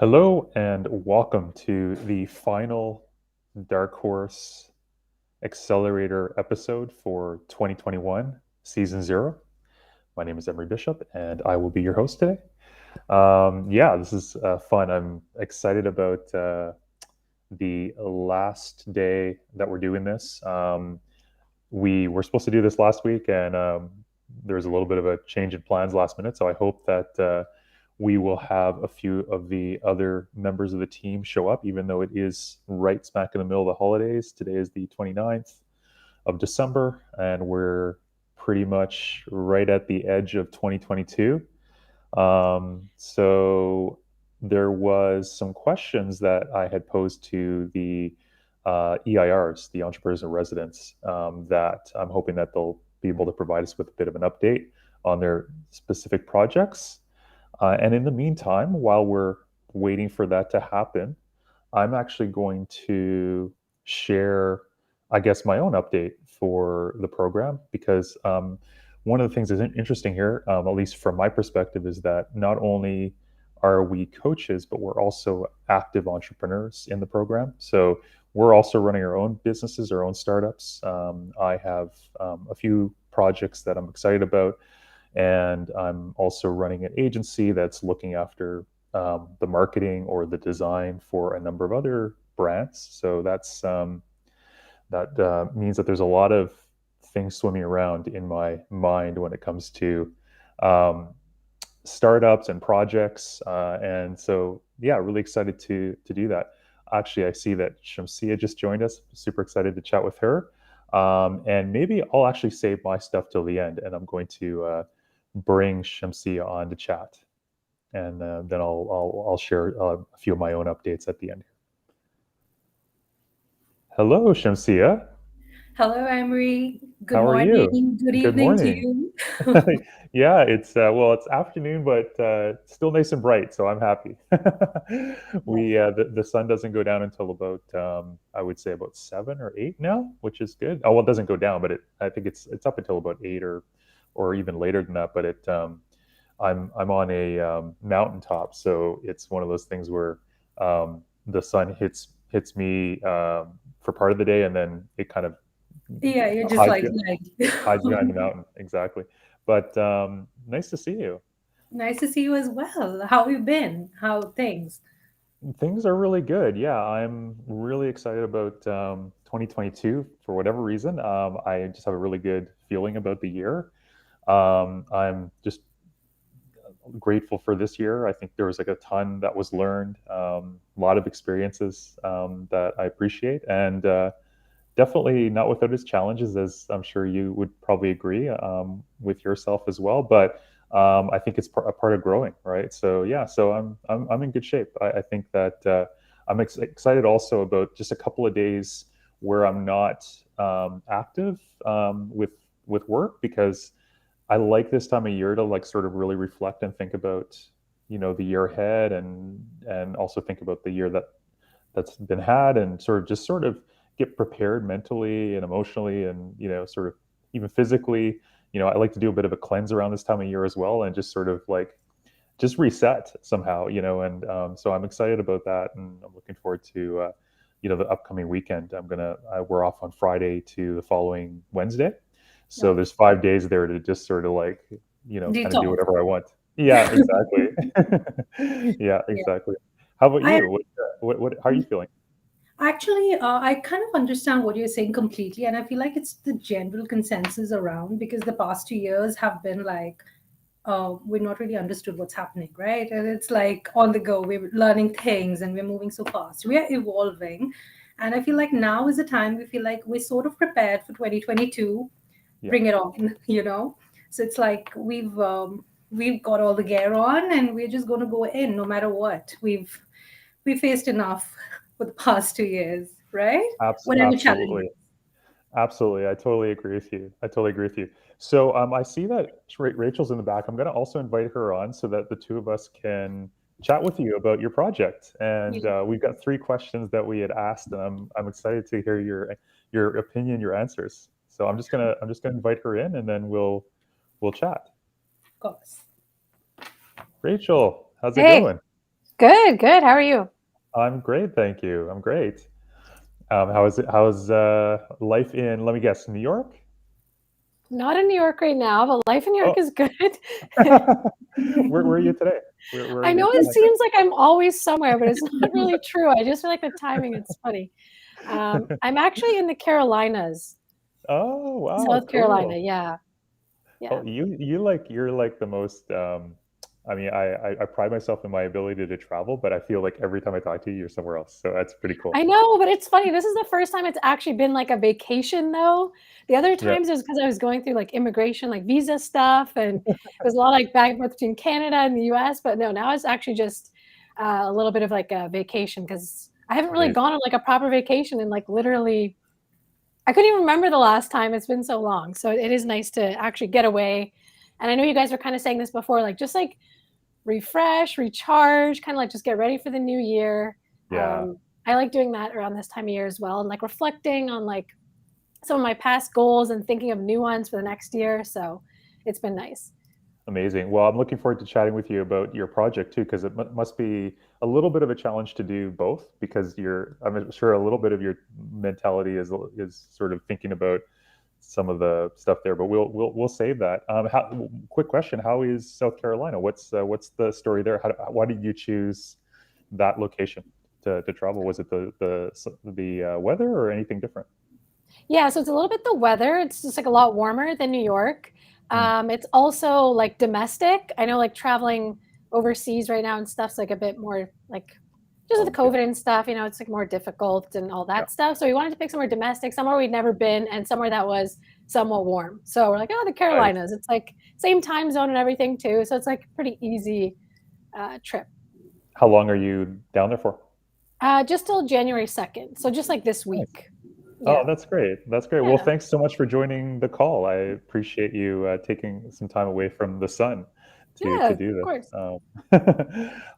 Hello and welcome to the final Darkhorse Accelerator episode for 2021, Season 0. My name is Emery Bishop and I will be your host today. Yeah, this is fun. I'm excited about the last day that we're doing this. We were supposed to do this last week, and there was a little bit of a change in plans last minute. So I hope that we will have a few of the other members of the team show up, even though it is right smack in the middle of the holidays. Today is the 29th of December, and we're pretty much right at the edge of 2022. So there was some questions that I had posed to the EIRs, the entrepreneurs in residence, that I'm hoping that they'll be able to provide us with a bit of an update on their specific projects. And in the meantime, while we're waiting for that to happen, I'm actually going to share, I guess, my own update for the program because one of the things that's interesting here, at least from my perspective, is that not only are we coaches, but we're also active entrepreneurs in the program. So we're also running our own businesses, our own startups. I have a few projects that I'm excited about, and I'm also running an agency that's looking after the marketing or the design for a number of other brands. So that means that there's a lot of things swimming around in my mind when it comes to um, startups and projects. And so, yeah, really excited to do that. Actually, I see that Shamsia just joined us. Super excited to chat with her. And maybe I'll actually save my stuff till the end, and I'm going to bring Shamsia on to chat, and then I'll share a few of my own updates at the end. Hello, Shamsia. Hello, Emery. Good How are you? morning. Good Good evening to morning. you. Yeah, it's well, it's afternoon, but still nice and bright, so I'm happy. Yes. The sun doesn't go down until about I would say about 7 or 8 now, which is good. Oh, well, it doesn't go down, but I think it's up until about 8 or even later than that. But I'm on a mountaintop, so it's one of those things where the sun hits me for part of the day, and then it kind of Yeah, you're just hides like you like hides behind the mountain. Exactly. But nice to see you. nice to see you as well. How you been? How things? Things are really good. Yeah, I'm really excited about 2022 for whatever reason. I just have a really good feeling about the year. I'm just grateful for this year. I think there was like a ton that was learned, a lot of experiences that I appreciate, and definitely not without its challenges, as I'm sure you would probably agree with yourself as well. But I think it's a part of growing, right? So yeah, so I'm in good shape. I think that I'm excited also about just a couple of days where I'm not active with work, because I like this time of year to like sort of really reflect and think about the year ahead, and also think about the year that's been had, and sort of get prepared mentally and emotionally, and sort of even physically. I like to do a bit of a cleanse around this time of year as well, and just sort of like just reset somehow, and so I'm excited about that, and I'm looking forward to the upcoming weekend. We're off on Friday to the following Wednesday, so Yeah. there's 5 days there to just sort of like kind of do Detox. whatever I want. Yeah, exactly. Yeah, Yeah. exactly. How about I you? What how are you feeling? actually, I kind of understand what you're saying completely, and I feel like it's the general consensus around because the past 2 years have been like we're not really understood what's happening, right? And it's like on the go, we're learning things and we're moving so fast. We are evolving. And I feel like now is the time we feel like we're sort of prepared for 2022. Yeah. Bring it on, you know? So it's like we've got all the gear on and we're just going to go in no matter what. We faced enough for the past 2 years, right? Whatever challenges. Absolutely. Absolutely. I totally agree with you. I totally agree with you. So I see that Rachel's in the back. I'm going to also invite her on so that the two of us can chat with you about your project. And Yeah. we've got three questions that we had asked, and I'm excited to hear your opinion, your answers. So I'm just gonna invite her in, and then we'll chat. Of course. Rachel, how's it Hey, going? Good, good. How are you? I'm great, thank you. I'm great. How is it? How's life in? Let me guess, New York? Not in New York right now, but life in New York Oh, is good. where are you today? Where are I you know it currently? seems like I'm always somewhere, but it's not really true. I just feel like the timing, it's funny. I'm actually in the Carolinas, Oh, wow, South Carolina. cool. Yeah, Oh, yeah. you're like the most. I mean, I pride myself in my ability to travel, but I feel like every time I talk to you, you're somewhere else. So that's pretty cool. I know, but it's funny. This is the first time it's actually been like a vacation, though. The other Yeah, times it was because I was going through like immigration, like visa stuff, and it was a lot like back and forth between Canada and the US. But no, now it's actually just a little bit of like a vacation because I haven't really amazing. gone on like a proper vacation in like literally, I couldn't even remember the last time. It's been so long. So it is nice to actually get away. And I know you guys were kind of saying this before, like just like refresh, recharge, kind of like just get ready for the new year. Yeah. I like doing that around this time of year as well, and like reflecting on like some of my past goals and thinking of new ones for the next year. So it's been nice. Amazing. Well, I'm looking forward to chatting with you about your project too, because it must be a little bit of a challenge to do both. Because I'm sure a little bit of your mentality is sort of thinking about some of the stuff there, but we'll save that. Quick question: how is South Carolina? What's the story there? Why did you choose that location to travel? Was it the weather or anything different? Yeah, so it's a little bit the weather. It's just like a lot warmer than New York. Mm, It's also like domestic. I know like traveling overseas right now and stuff's like a bit more like just with the challenging. COVID and stuff, it's like more difficult and all Yeah, that stuff. So we wanted to pick somewhere domestic, somewhere we'd never been, and somewhere that was somewhat warm. So we're like, oh, the nice. Carolinas. It's like same time zone and everything too. So it's like pretty easy trip. How long are you down there for? Just till January 2nd. So just like this Nice. week. Oh, Yeah. that's great. That's great. Well, Yeah. thanks so much for joining the call. I appreciate you taking some time away from the sun Yeah, to of do this. course.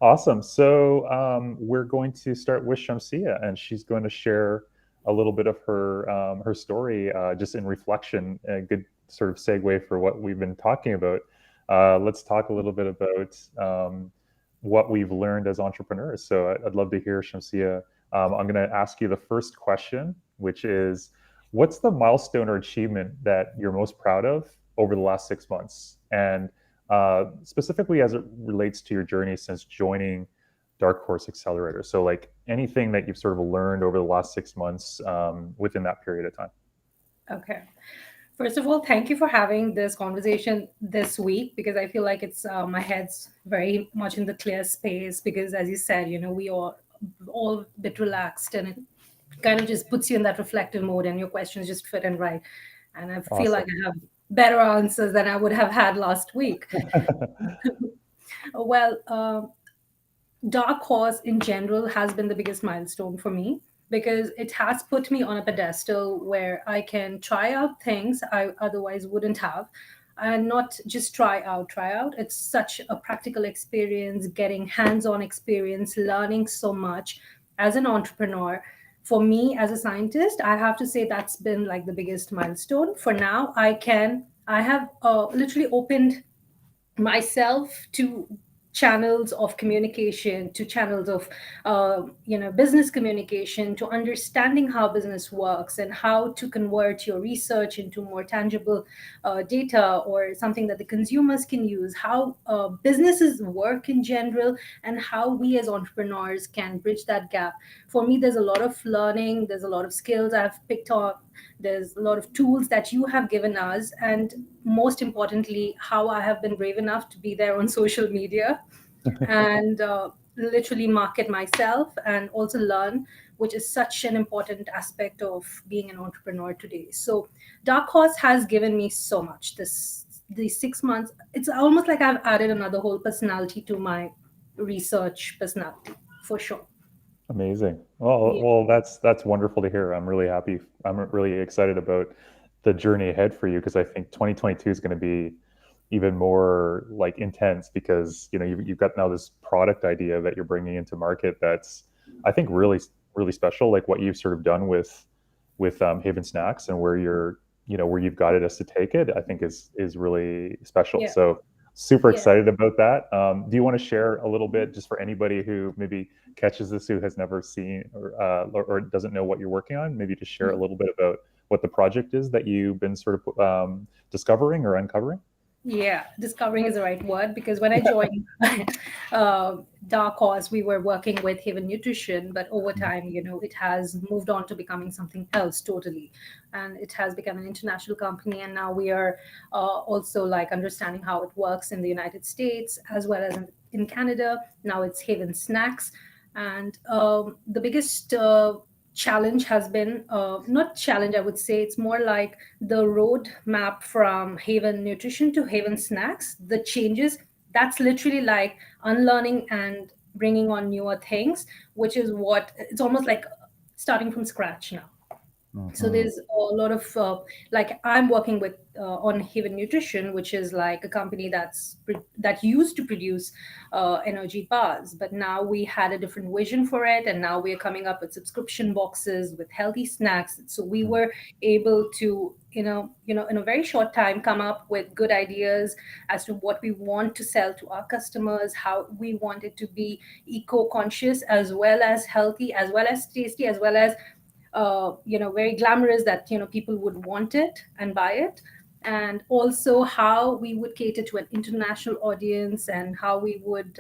Awesome. So we're going to start with Shamsia, and she's going to share a little bit of her story, just in reflection. A good sort of segue for what we've been talking about. Let's talk a little bit about what we've learned as entrepreneurs. So I'd love to hear, Shamsia. I'm going to ask you the first question, which is, what's the milestone or achievement that you're most proud of over the last 6 months? And specifically as it relates to your journey since joining Darkhorse Accelerator. So, like anything that you've sort of learned over the last 6 months within that period of time. Okay. First of all, thank you for having this conversation this week because I feel like it's my head's very much in the clear space because, as you said, we all a bit relaxed and it kind of just puts you in that reflective mode and your questions just fit in right. And I feel like Awesome. I have better answers than I would have had last week. Well, Dark Horse in general has been the biggest milestone for me because it has put me on a pedestal where I can try out things I otherwise wouldn't have. And not just try out. It's such a practical experience, getting hands on experience, learning so much as an entrepreneur. For me, as a scientist, I have to say that's been like the biggest milestone. For now, I have literally opened myself to channels of communication, to channels of business communication, to understanding how business works and how to convert your research into more tangible data or something that the consumers can use, how businesses work in general, and how we as entrepreneurs can bridge that gap. For me, there's a lot of learning, there's a lot of skills I've picked up, there's a lot of tools that you have given us, and most importantly, how I have been brave enough to be there on social media and literally market myself and also learn, which is such an important aspect of being an entrepreneur today. So, Dark Horse has given me so much. These 6 months, it's almost like I've added another whole personality to my research personality, for sure. Amazing. Well, Yeah. that's wonderful to hear. I'm really happy. I'm really excited about the journey ahead for you because I think 2022 is going to be even more like intense because you've got now this product idea that you're bringing into market that's I think really special. Like what you've sort of done with Haven Snacks and where you've guided us to take it, I think is really special. Yeah. So super Yeah. excited about that. Do you want to share a little bit, just for anybody who maybe catches this, who has never seen or doesn't know what you're working on? Maybe to share a little bit about what the project is that you've been sort of discovering or uncovering. Yeah, discovering is the right word because when I joined Darkhorse, we were working with Haven Nutrition, but over time, it has moved on to becoming something else totally, and it has become an international company. And now we are also like understanding how it works in the United States as well as in Canada. Now it's Haven Snacks, and the biggest challenge has been not challenge, I would say it's more like the road map from Haven Nutrition to Haven Snacks, the changes, that's literally like unlearning and bringing on newer things, which is what it's almost like starting from scratch now. So Hmm. there's a lot of like I'm working with on Haven Nutrition, which is like a company that used to produce energy bars, but now we had a different vision for it, and now we are coming up with subscription boxes with healthy snacks. So we were able to in a very short time come up with good ideas as to what we want to sell to our customers, how we want it to be eco conscious as well as healthy as well as tasty as well as very glamorous, that people would want it and buy it, and also how we would cater to an international audience, and how we would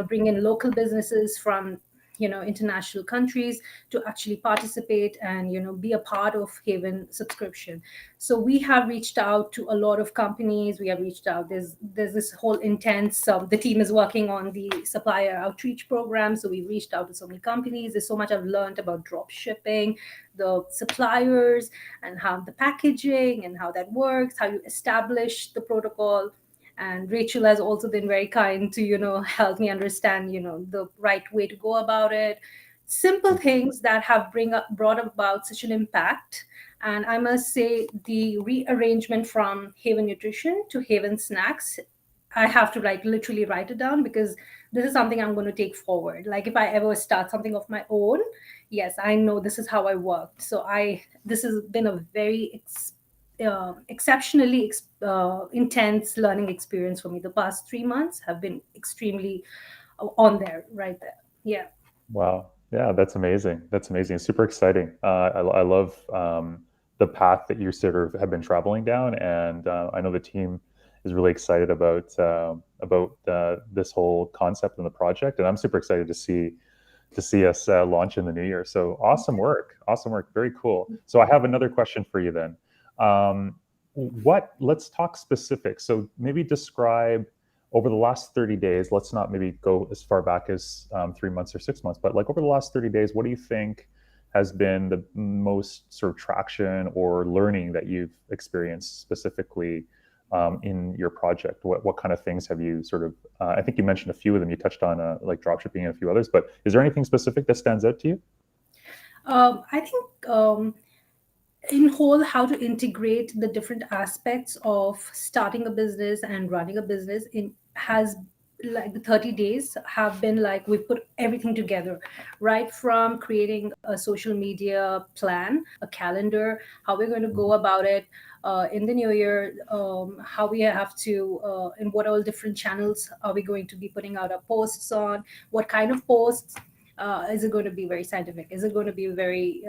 bring in local businesses from international countries to actually participate and be a part of Haven subscription. So we have reached out to a lot of companies. We have reached out, there's this whole intense the team is working on the supplier outreach program, so we've reached out to so many companies. There's so much I've learned about drop shipping, the suppliers, and how the packaging and how that works, how you establish the protocol. And Rachel has also been very kind to help me understand the right way to go about it. Simple things that have brought about such an impact. And I must say, the rearrangement from Haven Nutrition to Haven Snacks, I have to like literally write it down because this is something I'm going to take forward. Like if I ever start something of my own, yes, I know this is how I worked. So this has been a very exceptionally intense learning experience for me. The past 3 months have been extremely on there, right there. Yeah. Wow. Yeah, that's amazing. That's amazing. Super exciting. I love the path that you sort of have been traveling down, and I know the team is really excited about this whole concept and the project, and I'm super excited to see us launch in the new year. So awesome work. Awesome work. Very cool. So I have another question for you then. Let's talk specifics. So maybe describe over the last 30 days, let's not maybe go as far back as 3 months or 6 months, but like over the last 30 days, what do you think has been the most sort of traction or learning that you've experienced specifically in your project? What kind of things have you sort of, I think you mentioned a few of them, you touched on like dropshipping and a few others, but is there anything specific that stands out to you? I think in whole, how to integrate the different aspects of starting a business and running a business in has like the 30 days have been like we put everything together, right from creating a social media plan, a calendar, how we're going to go about it in the new year, how we have to in what all different channels are we going to be putting out our posts on, what kind of posts, is it going to be very scientific? Is it going to be very,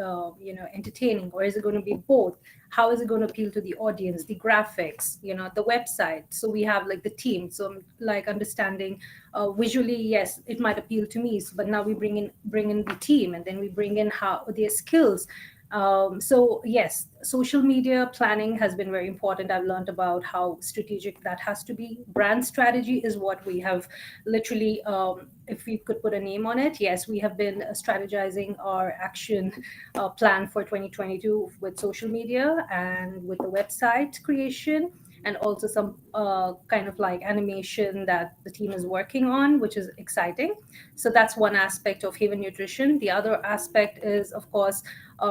entertaining, or is it going to be both? How is it going to appeal to the audience? The graphics, the website. So we have like the team. So I'm like understanding visually, yes, it might appeal to me, but now we bring in the team, and then we bring in how their skills. So yes, social media planning has been very important. I've learned about how strategic that has to be. Brand strategy is what we have literally, if we could put a name on it, yes, we have been strategizing our action plan for 2022 with social media and with the website creation, and also some kind of like animation that the team is working on, which is exciting. So that's one aspect of Haven Nutrition. The other aspect is, of course,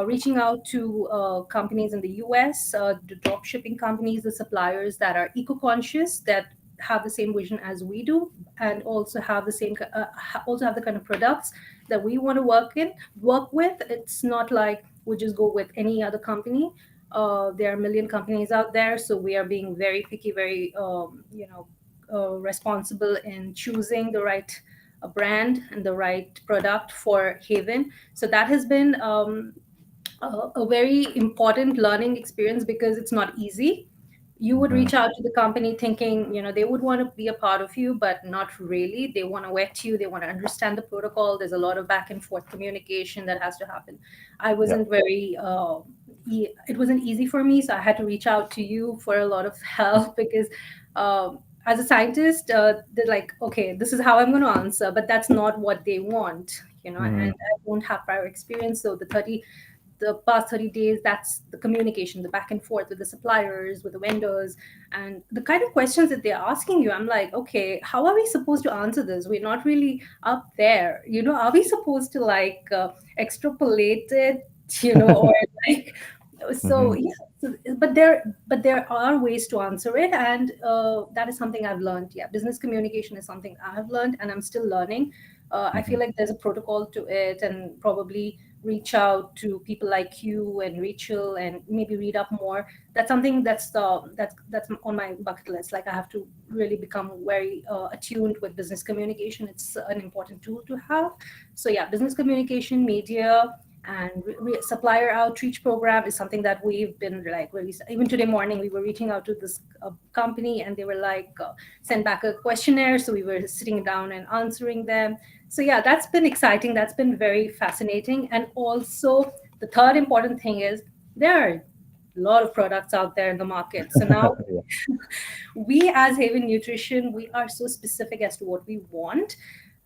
reaching out to companies in the US, the drop shipping companies, the suppliers that are eco-conscious, that have the same vision as we do, and also have the same, also have the kind of products that we want to work with. It's not like we just go with any other company. There are a million companies out there, so we are being very picky, very responsible in choosing the right brand and the right product for Haven. So that has been a very important learning experience because it's not easy. You would Mhm. reach out to the company thinking, they would want to be a part of you, but not really. They want to vet you, they want to understand the protocol. There's a lot of back and forth communication that has to happen. I Yeah. wasn't very, it wasn't easy for me. So I had to reach out to you for a lot of help because as a scientist, they're like, okay, this is how I'm going to answer, but that's not what they want, and Mhm. I don't have prior experience. So the past 30 days, that's the communication, the back and forth with the suppliers, with the vendors, and the kind of questions that they're asking you. I'm like, okay, how are we supposed to answer this? We're not really up there. Are we supposed to like extrapolate it, or like, so Mhm. yeah. But there are ways to answer it, and that is something I've learned. Yeah, business communication is something I have learned, and I'm still learning. I feel Mhm. like there's a protocol to it, and probably reach out to people like you and Rachel and maybe read up more. That's something that's on my bucket list. Like I have to really become very attuned with business communication. It's an important tool to have. So yeah, business communication, media, and supplier outreach program is something that we've been like really. Even today morning, we were reaching out to this company, and they were like, send back a questionnaire. So we were sitting down and answering them. So yeah, that's been exciting. That's been very fascinating. And also, the third important thing is there are a lot of products out there in the market. So now Yeah. we as Haven Nutrition, we are so specific as to what we want.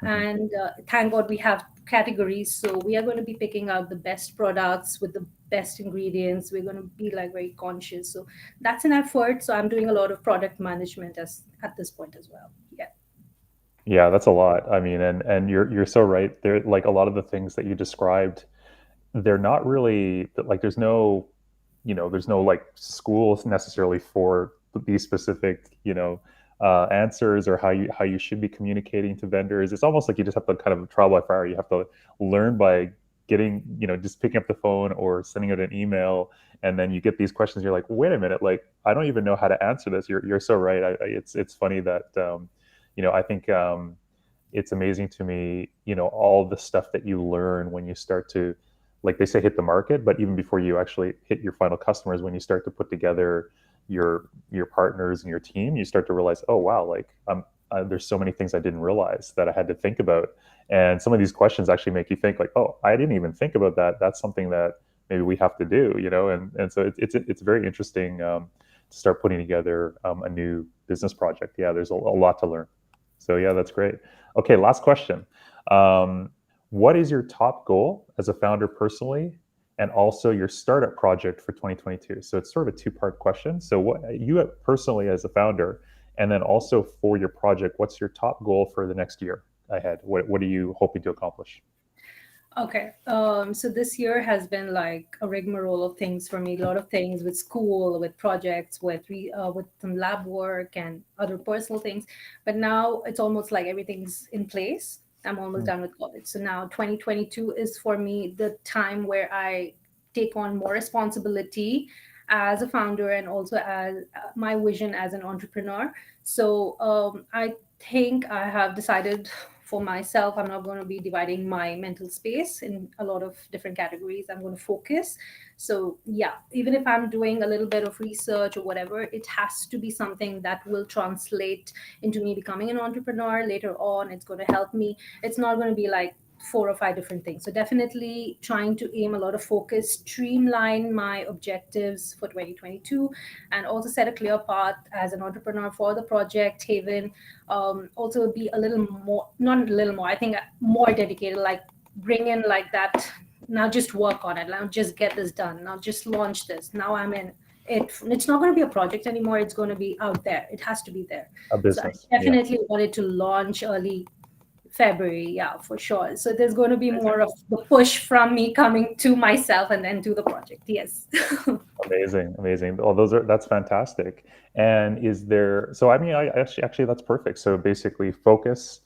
Mhm. And thank God we have categories. So we are going to be picking out the best products with the best ingredients. We're going to be like very conscious. So that's an effort. So I'm doing a lot of product management as at this point as well. Yeah. Yeah, that's a lot. I mean, and you're so right. There, like a lot of the things that you described, they're not really like there's no like schools necessarily for these specific answers or how you should be communicating to vendors. It's almost like you just have to kind of trial by fire. You have to learn by getting just picking up the phone or sending out an email, and then you get these questions. You're like, wait a minute, like I don't even know how to answer this. You're so right. It's funny that I think it's amazing to me, all the stuff that you learn when you start to, like they say, hit the market, but even before you actually hit your final customers, when you start to put together your partners and your team, you start to realize, oh wow, like there's so many things I didn't realize that I had to think about, and some of these questions actually make you think, like, oh, I didn't even think about that. That's something that maybe we have to do, and so it's very interesting to start putting together a new business project. Yeah, there's a lot to learn. So yeah, that's great. Okay, last question. Um, what is your top goal as a founder personally, and also your startup project for 2022? So it's sort of a two-part question. So what you personally as a founder, and then also for your project, what's your top goal for the next year ahead? What are you hoping to accomplish? Okay. So this year has been like a rigmarole of things for me. A lot of things with school, with projects, with some lab work and other personal things. But now it's almost like everything's in place. I'm almost Mm. done with college. So now 2022 is for me the time where I take on more responsibility as a founder and also as my vision as an entrepreneur. So I think I have decided for myself, I'm not going to be dividing my mental space in a lot of different categories. I'm going to focus. So yeah, even if I'm doing a little bit of research or whatever, it has to be something that will translate into me becoming an entrepreneur later on. It's going to help me. It's not going to be like four or five different things. So definitely trying to aim a lot of focus, streamline my objectives for 2022, and also set a clear path as an entrepreneur for the project Haven. Also be a little more, not a little more, I think more dedicated, like bring in like that. Now just work on it. Now just get this done. Now just launch this. Now I'm in it. It's not going to be a project anymore. It's going to be out there. It has to be there. A So I business. Yeah. definitely wanted to launch early February, yeah, for sure. So there's going to be Amazing. more of the push from me coming to myself and then to the project. Yes. Amazing, amazing. Oh, that's fantastic. And is there? So I mean, I actually that's perfect. So basically, focus,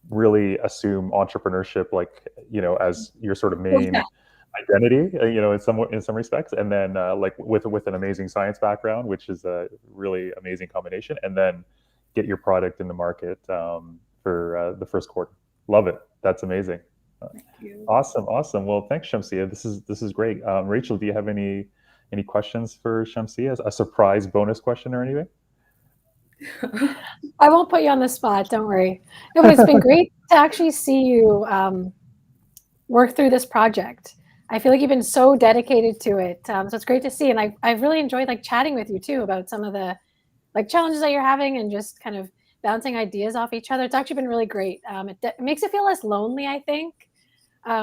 really assume entrepreneurship, like as your sort of Push main that. identity, in some respects, and then like with an amazing science background, which is a really amazing combination, and then get your product in the market for the first quarter. Love it. That's amazing. Thank you. Awesome. Well, thanks, Shamsia. This is great. Rachel, do you have any questions for Shamsia? A surprise bonus question or anything? I won't put you on the spot. Don't worry. No, but it's been great to actually see you work through this project. I feel like you've been so dedicated to it. So it's great to see. And I've really enjoyed like chatting with you too about some of the like challenges that you're having and just kind of bouncing ideas off each other. It's actually been really great. It makes it feel less lonely, I think,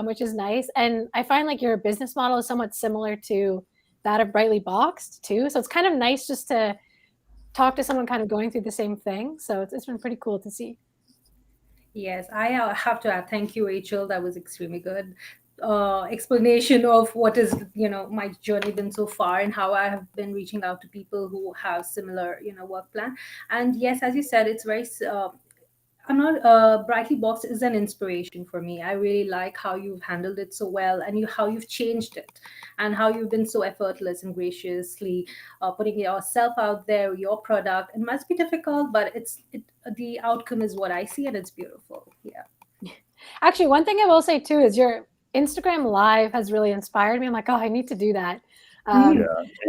which is nice. And I find like your business model is somewhat similar to that of Brightly Boxed too. So it's kind of nice just to talk to someone kind of going through the same thing. So it's been pretty cool to see. Yes, I have to add, thank you, Rachel. That was extremely good explanation of what is, my journey been so far and how I have been reaching out to people who have similar, work plan. And yes, as you said, it's very I'm not Brightly Box is an inspiration for me. I really like how you've handled it so well, and how you've changed it, and how you've been so effortless and graciously putting yourself out there, your product. It must be difficult, but the outcome is what I see, and it's beautiful. Yeah. Actually, one thing I will say too is your Instagram live has really inspired me. I'm like, oh, I need to do that. Yeah, me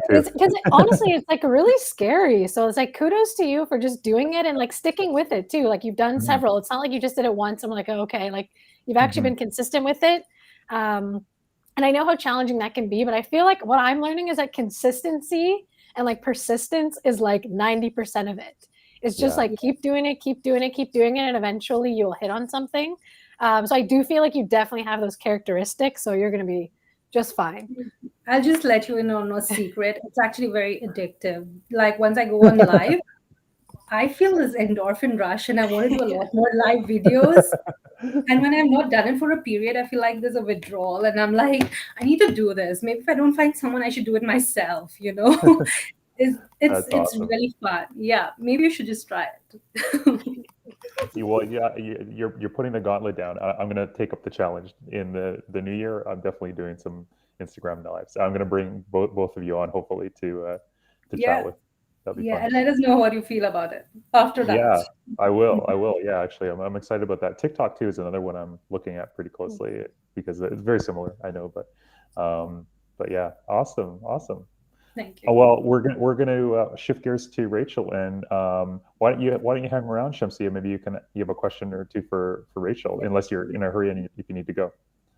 It's too. because honestly, it's like really scary. So it's like kudos to you for just doing it and like sticking with it too. Like you've done Mhm, several. It's not like you just did it once. I'm like, oh, okay. Like you've actually mhm. been consistent with it. And I know how challenging that can be, but I feel like what I'm learning is that consistency and like persistence is like 90% of it. It's just Yeah, like keep doing it, keep doing it, keep doing it, and eventually you'll hit on something. So I do feel like you definitely have those characteristics. So you're going to be just fine. I'll just let you in on a secret. It's actually very addictive. Like once I go on live, I feel this endorphin rush and I want to do a lot more live videos. And when I've not done it for a period, I feel like there's a withdrawal and I'm like, I need to do this. Maybe if I don't find someone, I should do it myself, it's that's it's awesome. really fun. Yeah, maybe you should just try it. Well, yeah, you're putting the gauntlet down. I'm going to take up the challenge in the new year. I'm definitely doing some Instagram lives. I'm going to bring both of you on, hopefully, to chat Yeah, with. That'll be yeah, fun. and let us know what you feel about it after that. Yeah, I will. I will. Yeah, actually, I'm excited about that. TikTok too is another one I'm looking at pretty closely because it's very similar. I know, but yeah, awesome. Thank Oh, you. well, we're gonna shift gears to Rachel, and why don't you hang around, Shamsia? Maybe you have a question or two for Rachel, unless you're in a hurry and if you need to go.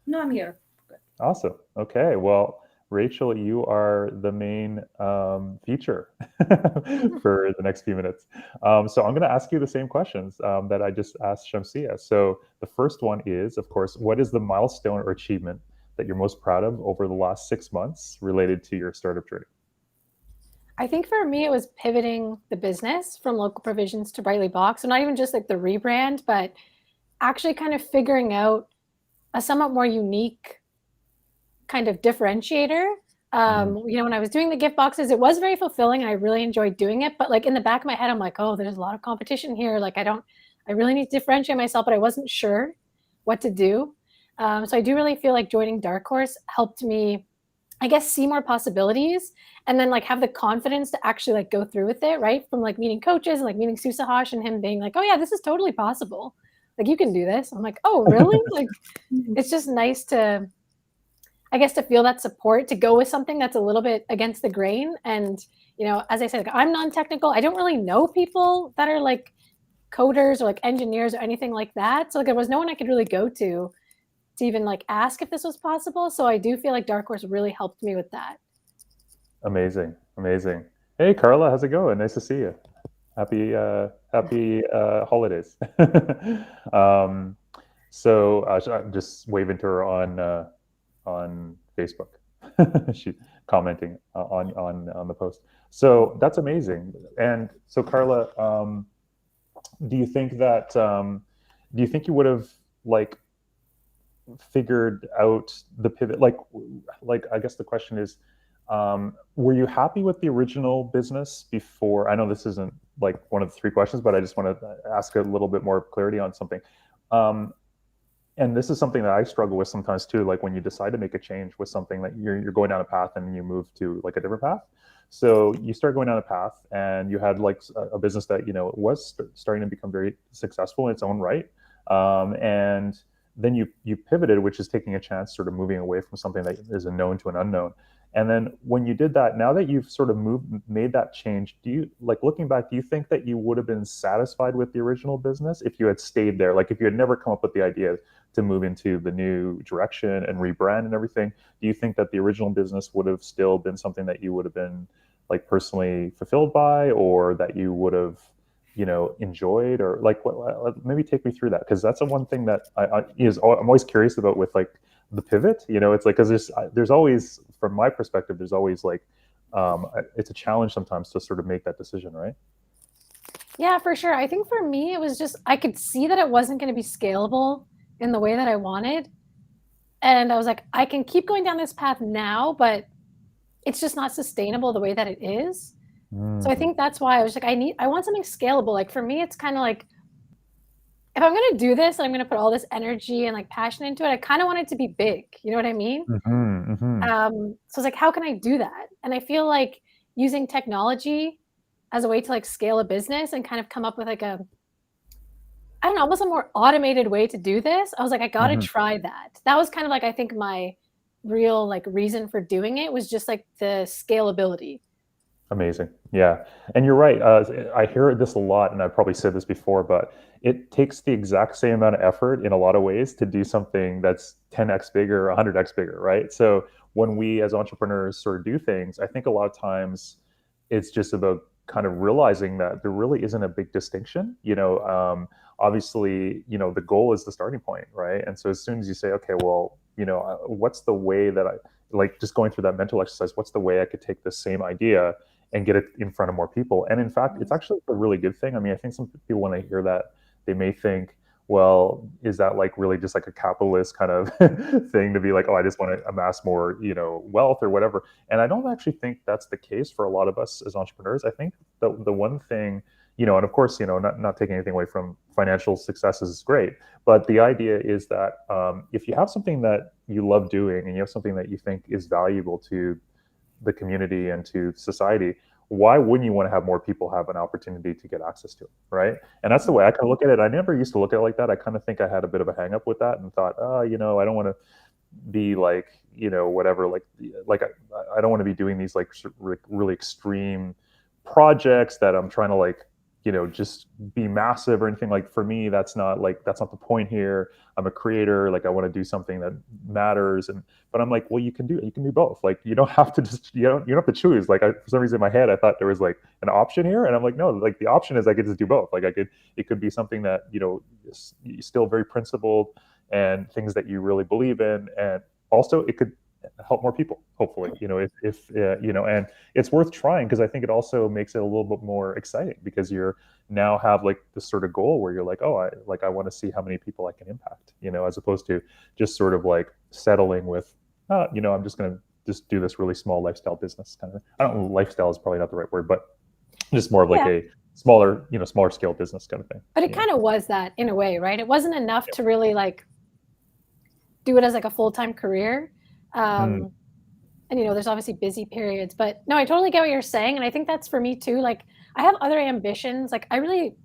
No, I'm here. Good. Awesome. Okay. Well, Rachel, you are the main feature for the next few minutes. So I'm going to ask you the same questions that I just asked Shamsia. So the first one is, of course, what is the milestone or achievement that you're most proud of over the last 6 months related to your startup journey? I think for me, it was pivoting the business from local provisions to Brightly Box. So not even just like the rebrand, but actually kind of figuring out a somewhat more unique kind of differentiator. Mhm. When I was doing the gift boxes, it was very fulfilling and I really enjoyed doing it. But like in the back of my head, I'm like, oh, there's a lot of competition here. Like I really need to differentiate myself, but I wasn't sure what to do. So I do really feel like joining Darkhorse helped me, I guess, see more possibilities and then like have the confidence to actually like go through with it, right? From like meeting coaches and like meeting Susahosh and him being like, oh yeah, this is totally possible. Like you can do this. I'm like, oh really? Like it's just nice to, I guess, to feel that support to go with something that's a little bit against the grain. And, as I said, like, I'm non-technical. I don't really know people that are like coders or like engineers or anything like that. So like there was no one I could really go to even like ask if this was possible. So I do feel like Darkhorse really helped me with that. Amazing. Hey, Carla, how's it going? Nice to see you. Happy holidays. um, so I'm just waving to her on Facebook. She's commenting on the post. So that's amazing. And so, Carla, do you think that do you think you would have like figured out the pivot? Like I guess the question is, were you happy with the original business before? I know this isn't like one of the three questions, but I just want to ask a little bit more clarity on something. Um, and this is something that I struggle with sometimes too. Like when you decide to make a change with something that you're going down a path and you move to like a different path. So you start going down a path, and you had like a business that was starting to become very successful in its own right, and then you pivoted, which is taking a chance, sort of moving away from something that is a known to an unknown. And then when you did that, now that you've sort of made that change, do you, like, looking back, do you think that you would have been satisfied with the original business if you had stayed there? Like, if you had never come up with the idea to move into the new direction and rebrand and everything, do you think that the original business would have still been something that you would have been like personally fulfilled by, or that you would have enjoyed, or like maybe take me through that, because that's the one thing that I'm always curious about with like the pivot. It's like, because there's always, from my perspective, there's always like it's a challenge sometimes to sort of make that decision, right? Yeah, for sure. I think for me, it was just I could see that it wasn't going to be scalable in the way that I wanted. And I was like, I can keep going down this path now, but it's just not sustainable the way that it is. So I Mm-hmm. think that's why I was like, I want something scalable. Like for me, it's kind of like if I'm going to do this and I'm going to put all this energy and like passion into it, I kind of want it to be big. You know what I mean? Mm-hmm. So it's like, how can I do that? And I feel like using technology as a way to like scale a business and kind of come up with like I don't know, almost a more automated way to do this. I was like, I got to Mm-hmm. try that. That was kind of like, I think my real like reason for doing it was just like the scalability. Amazing. Yeah. And you're right. I hear this a lot, and I've probably said this before, but it takes the exact same amount of effort in a lot of ways to do something that's 10x bigger, 100x bigger, right? So when we as entrepreneurs sort of do things, I think a lot of times it's just about kind of realizing that there really isn't a big distinction. Obviously, the goal is the starting point, right? And so as soon as you say, okay, well, what's the way that I, like, just going through that mental exercise, what's the way I could take the same idea and get it in front of more people? And in fact, it's actually a really good thing. I mean, I think some people, when they hear that, they may think, well, is that like really just like a capitalist kind of thing, to be like, oh, I just want to amass more, wealth or whatever. And I don't actually think that's the case for a lot of us as entrepreneurs. I think the one thing, and of course, not taking anything away from financial successes is great, but the idea is that if you have something that you love doing, and you have something that you think is valuable to the community and to society, why wouldn't you want to have more people have an opportunity to get access to it, right? And that's the way I kind of look at it. I never used to look at it like that. I kind of think I had a bit of a hang up with that, and thought, oh, I don't want to be like, whatever, I don't want to be doing these like really extreme projects that I'm trying to like, just be massive or anything. Like, for me, that's not the point here. I'm a creator. Like, I want to do something that matters. But I'm like, well, you can do both. Like, you don't have to just, you don't have to choose. Like, for some reason in my head, I thought there was like an option here, and I'm like, no, like the option is I could just do both. Like, it could be something that, is still very principled, and things that you really believe in, and also it could help more people, hopefully, if and it's worth trying, because I think it also makes it a little bit more exciting, because you're now have like this sort of goal where you're like, oh, I want to see how many people I can impact, as opposed to just sort of like settling with, I'm just going to just do this really small lifestyle business kind of. I don't know, lifestyle is probably not the right word, but just more of like Yeah. a smaller scale business kind of thing. But it kind of was that in a way, right? It wasn't enough to really like do it as like a full-time career. Mm, And there's obviously busy periods, but no, I totally get what you're saying. And I think that's for me too. Like I have other ambitions. Like I really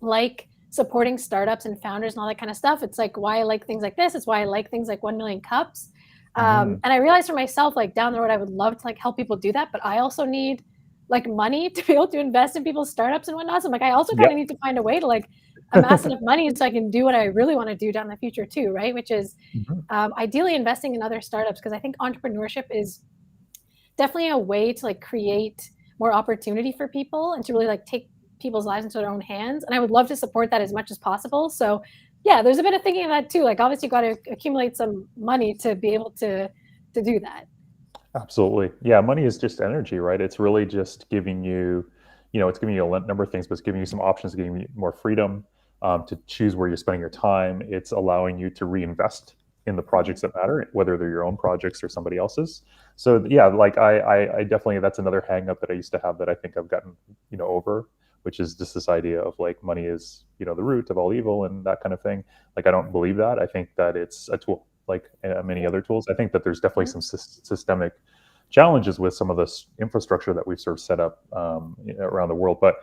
like supporting startups and founders and all that kind of stuff. It's like why I like things like this. It's why I like things like 1 million cups. mhm. And I realized for myself, like down the road, I would love to like help people do that, but I also need like money to be able to invest in people's startups and whatnot. So I'm like, I also kind Yep. of need to find a way to like amass enough money so I can do what I really want to do down the future too, right? Which is Mhm. ideally investing in other startups, because I think entrepreneurship is definitely a way to like create more opportunity for people and to really like take people's lives into their own hands. And I would love to support that as much as possible. So yeah, there's a bit of thinking of that too. Like obviously you got to accumulate some money to be able to do that. Absolutely. Yeah, money is just energy, right? It's really just giving you, it's giving you a number of things, but it's giving you some options, giving you more freedom to choose where you're spending your time. It's allowing you to reinvest in the projects that matter, whether they're your own projects or somebody else's. So yeah, like I definitely, that's another hang up that I used to have that I think I've gotten, over, which is just this idea of like money is, the root of all evil and that kind of thing. Like, I don't believe that. I think that it's a tool, like many other tools. I think that there's definitely Mhm. some systemic challenges with some of this infrastructure that we've sort of set up around the world. But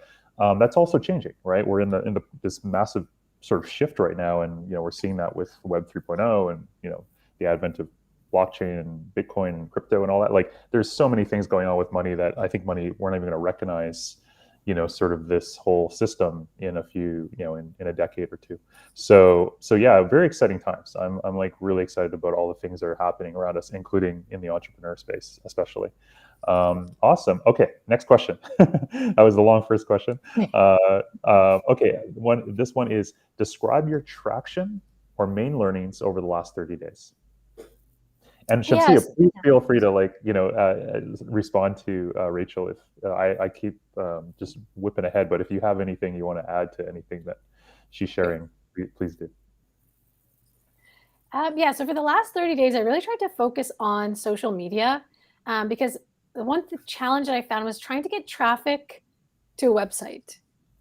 that's also changing, right? We're in this massive sort of shift right now, and we're seeing that with Web 3.0 and the advent of blockchain and Bitcoin and crypto and all that. Like, there's so many things going on with money that I think we're not even going to recognize, sort of this whole system in a few, in a decade or two. So yeah, very exciting times. I'm like really excited about all the things that are happening around us, including in the entrepreneur space, especially. Awesome. Okay, next question. That was the long first question. Okay, this one is, describe your traction or main learnings over the last 30 days. And Shamsia, Yes. please feel free to respond to Rachel if I keep just whipping ahead. But if you have anything you want to add to anything that she's sharing, please do. Yeah, so for the last 30 days, I really tried to focus on social media because the challenge that I found was trying to get traffic to a website.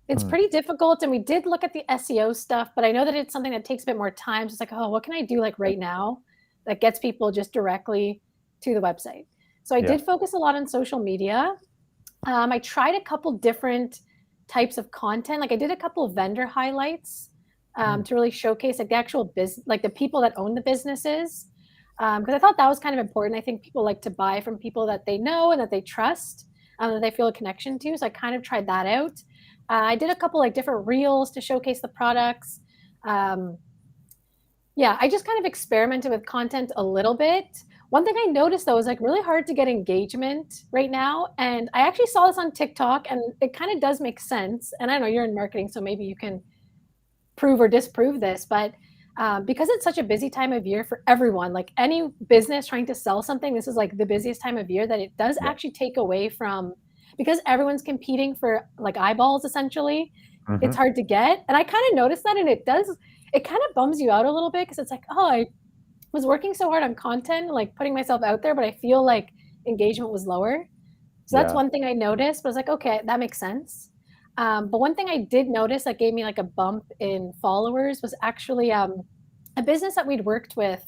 It's pretty difficult, and we did look at the SEO stuff, but I know that it's something that takes a bit more time. So it's like, oh, what can I do like right now that gets people just directly to the website? So I did focus a lot on social media. I tried a couple different types of content. Like I did a couple of vendor highlights to really showcase like the actual business, like the people that own the businesses. Because I thought that was kind of important. I think people like to buy from people that they know and that they trust, that they feel a connection to. So I kind of tried that out. I did a couple like different reels to showcase the products. Yeah, I just kind of experimented with content a little bit. One thing I noticed though is like really hard to get engagement right now. And I actually saw this on TikTok, and it kind of does make sense. And I know you're in marketing, so maybe you can prove or disprove this, but because it's such a busy time of year for everyone, like any business trying to sell something, this is like the busiest time of year, that it does actually take away from, because everyone's competing for like eyeballs essentially. It's hard to get. And I kind of noticed that, and it kind of bums you out a little bit, because it's like, oh, I was working so hard on content, like putting myself out there, but I feel like engagement was lower. So that's one thing I noticed, but I was like, okay, that makes sense. But one thing I did notice that gave me like a bump in followers was actually a business that we'd worked with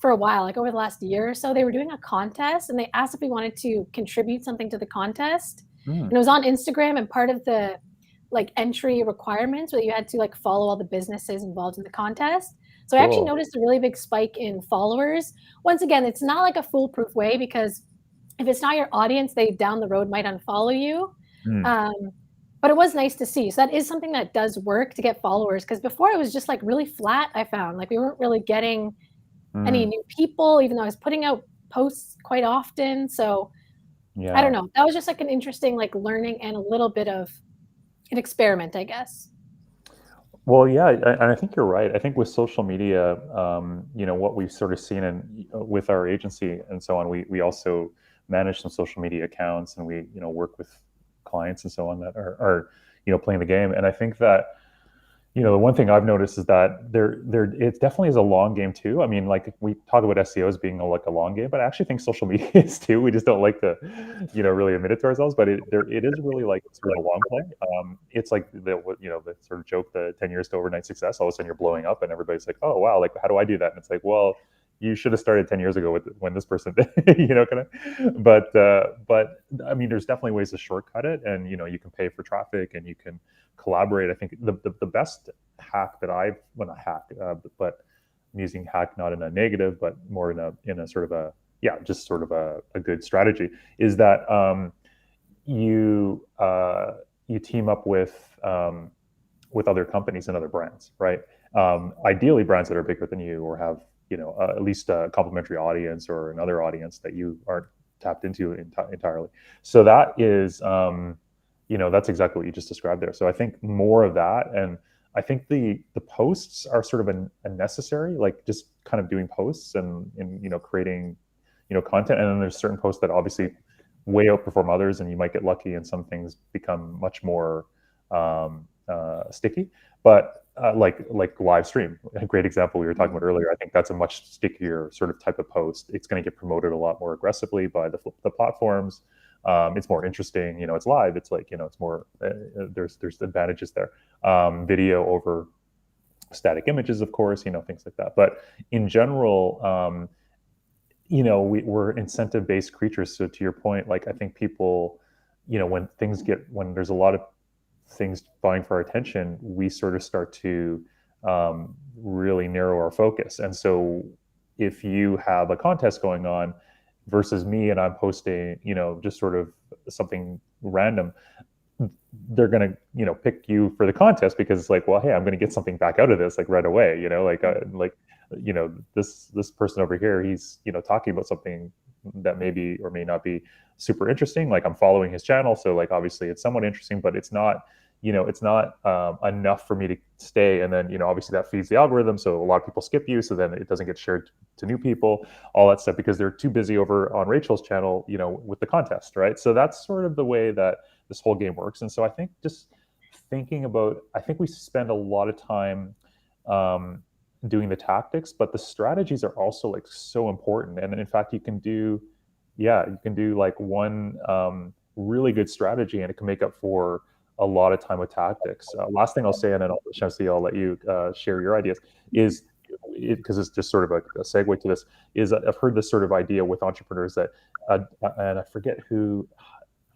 for a while, like over the last year or so. They were doing a contest, and they asked if we wanted to contribute something to the contest. And it was on Instagram, and part of the like entry requirements where you had to like follow all the businesses involved in the contest. So I actually noticed a really big spike in followers. Once again, it's not like a foolproof way, because if it's not your audience, they down the road might unfollow you. But it was nice to see. So that is something that does work to get followers, because before it was just like really flat. I found like we weren't really getting any new people, even though I was putting out posts quite often. So I don't know. That was just like an interesting like learning and a little bit of an experiment, I guess. Well, yeah, and I think you're right. I think with social media, what we've sort of seen with our agency and so on, we also manage some social media accounts, and we work with clients and so on that are playing the game. And I think that the one thing I've noticed is that there it definitely is a long game too. I mean, like we talk about SEO as being like a long game, but I actually think social media is too. We just don't like to really admit it to ourselves, but it is really like sort of a long play. It's like the sort of joke, the 10 years to overnight success. All of a sudden you're blowing up, and everybody's like, oh wow, like how do I do that? And it's like, well, you should have started 10 years ago when this person did, kind of. But I mean, there's definitely ways to shortcut it, and you can pay for traffic, and you can collaborate. I think the best hack that not hack, but I'm using hack not in a negative, but more in a sort of just sort of a good strategy, is that you team up with other companies and other brands, right? Ideally, brands that are bigger than you, or have at least a complementary audience or another audience that you aren't tapped into entirely. So that is, that's exactly what you just described there. So I think more of that, and I think the posts are sort of a necessary, like just kind of doing posts and creating content, and then there's certain posts that obviously way outperform others, and you might get lucky, and some things become much more sticky. But like live stream, a great example we were talking about earlier. I think that's a much stickier sort of type of post. It's going to get promoted a lot more aggressively by the platforms. It's more interesting. It's live. It's like it's more. There's advantages there. Video over static images, of course. Things like that. But in general, we're incentive-based creatures. So to your point, like I think people, when there's a lot of things vying for our attention, we sort of start to really narrow our focus. And so if you have a contest going on versus me and I'm posting, just sort of something random, they're going to pick you for the contest because it's like, well, hey, I'm going to get something back out of this like right away, this person over here, he's talking about something that maybe or may not be super interesting. Like I'm following his channel, so like obviously it's somewhat interesting, but it's not enough for me to stay. And then obviously that feeds the algorithm, so a lot of people skip you, so then it doesn't get shared to new people, all that stuff, because they're too busy over on Rachel's channel with the contest, right? So that's sort of the way that this whole game works. And so I think just thinking about, I think we spend a lot of time doing the tactics, but the strategies are also like so important. And in fact, you can do like one really good strategy and it can make up for a lot of time with tactics. Last thing I'll say, and then Shamsi, I'll let you share your ideas, is because it's just sort of a segue to this, is I've heard this sort of idea with entrepreneurs that, and I forget who,